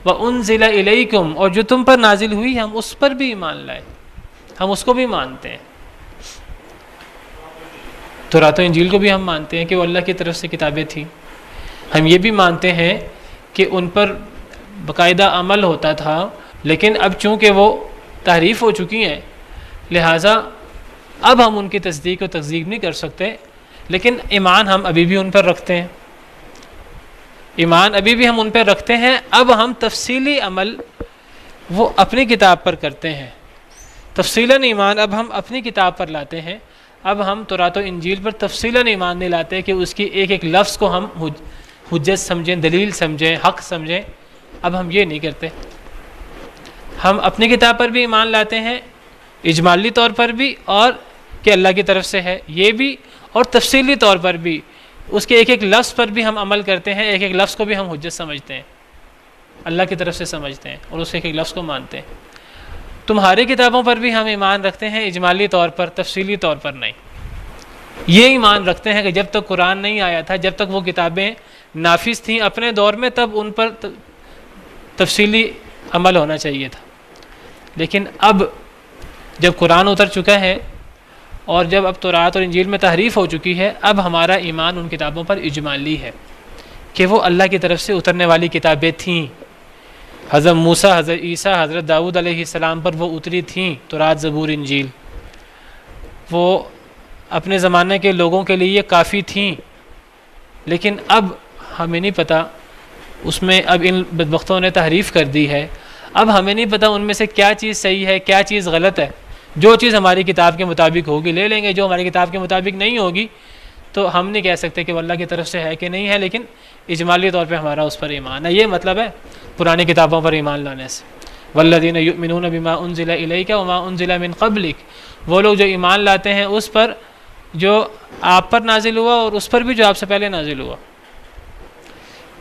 وَأُنزِلَ إِلَيْكُمْ، اور جو تم پر نازل ہوئی ہم اس پر بھی ایمان لائے، ہم اس کو بھی مانتے ہیں۔ تورات و انجیل کو بھی ہم مانتے ہیں کہ وہ اللہ کی طرف سے کتابیں تھیں۔ ہم یہ بھی مانتے ہیں کہ ان پر باقاعدہ عمل ہوتا تھا، لیکن اب چونکہ وہ تحریف ہو چکی ہیں لہٰذا اب ہم ان کی تصدیق و تکذیب نہیں کر سکتے، لیکن ایمان ہم ابھی بھی ان پر رکھتے ہیں، ایمان ابھی بھی ہم ان پر رکھتے ہیں۔ اب ہم تفصیلی عمل وہ اپنی کتاب پر کرتے ہیں، تفصیلاً ایمان اب ہم اپنی کتاب پر لاتے ہیں۔ اب ہم تورات و انجیل پر تفصیلاً ایمان نہیں لاتے کہ اس کی ایک ایک لفظ کو ہم حجت سمجھیں، دلیل سمجھیں، حق سمجھیں، اب ہم یہ نہیں کرتے۔ ہم اپنی کتاب پر بھی ایمان لاتے ہیں، اجمالی طور پر بھی، اور کہ اللہ کی طرف سے ہے یہ بھی، اور تفصیلی طور پر بھی اس کے ایک ایک لفظ پر بھی ہم عمل کرتے ہیں، ایک ایک لفظ کو بھی ہم حجت سمجھتے ہیں، اللہ کی طرف سے سمجھتے ہیں اور اس ایک ایک لفظ کو مانتے ہیں۔ تمہاری کتابوں پر بھی ہم ایمان رکھتے ہیں، اجمالی طور پر، تفصیلی طور پر نہیں۔ یہ ایمان رکھتے ہیں کہ جب تک قرآن نہیں آیا تھا، جب تک وہ کتابیں نافذ تھیں اپنے دور میں، تب ان پر تفصیلی عمل ہونا چاہیے تھا، لیکن اب جب قرآن اتر چکا ہے اور جب اب تورات اور انجیل میں تحریف ہو چکی ہے، اب ہمارا ایمان ان کتابوں پر اجمالی ہے کہ وہ اللہ کی طرف سے اترنے والی کتابیں تھیں۔ حضرت موسیٰ، حضرت عیسیٰ، حضرت داؤد علیہ السلام پر وہ اتری تھیں، تورات، زبور، انجیل، وہ اپنے زمانے کے لوگوں کے لیے یہ کافی تھیں، لیکن اب ہمیں نہیں پتہ اس میں اب ان بدبختوں نے تحریف کر دی ہے. اب ہمیں نہیں پتہ ان میں سے کیا چیز صحیح ہے کیا چیز غلط ہے. جو چیز ہماری کتاب کے مطابق ہوگی لے لیں گے, جو ہماری کتاب کے مطابق نہیں ہوگی تو ہم نہیں کہہ سکتے کہ وہ اللہ کی طرف سے ہے کہ نہیں ہے, لیکن اجمالی طور پہ ہمارا اس پر ایمان ہے. یہ مطلب ہے پرانی کتابوں پر ایمان لانے سے. والذین یؤمنون بما انزل الیک وما انزل من قبلک, وہ لوگ جو ایمان لاتے ہیں اس پر جو آپ پر نازل ہوا اور اس پر بھی جو آپ سے پہلے نازل ہوا.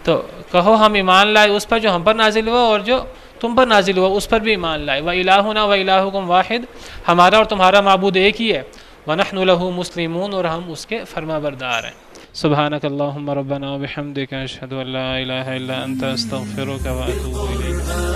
تو کہو ہم ایمان لائے اس پر جو ہم پر نازل ہوا اور جو تم پر نازل ہوا اس پر بھی ایمان لائے. وَإِلَٰهُنَا وَإِلَٰهُكُمْ واحد, ہمارا اور تمہارا معبود ایک ہی ہے. وَنَحْنُ لَهُ مُسْلِمُونَ, اور ہم اس کے فرما بردار ہیں. سبحانك اللهم ربنا وبحمدك أشهد أن لا إله إلا أنت أستغفرك وأتوب إليك.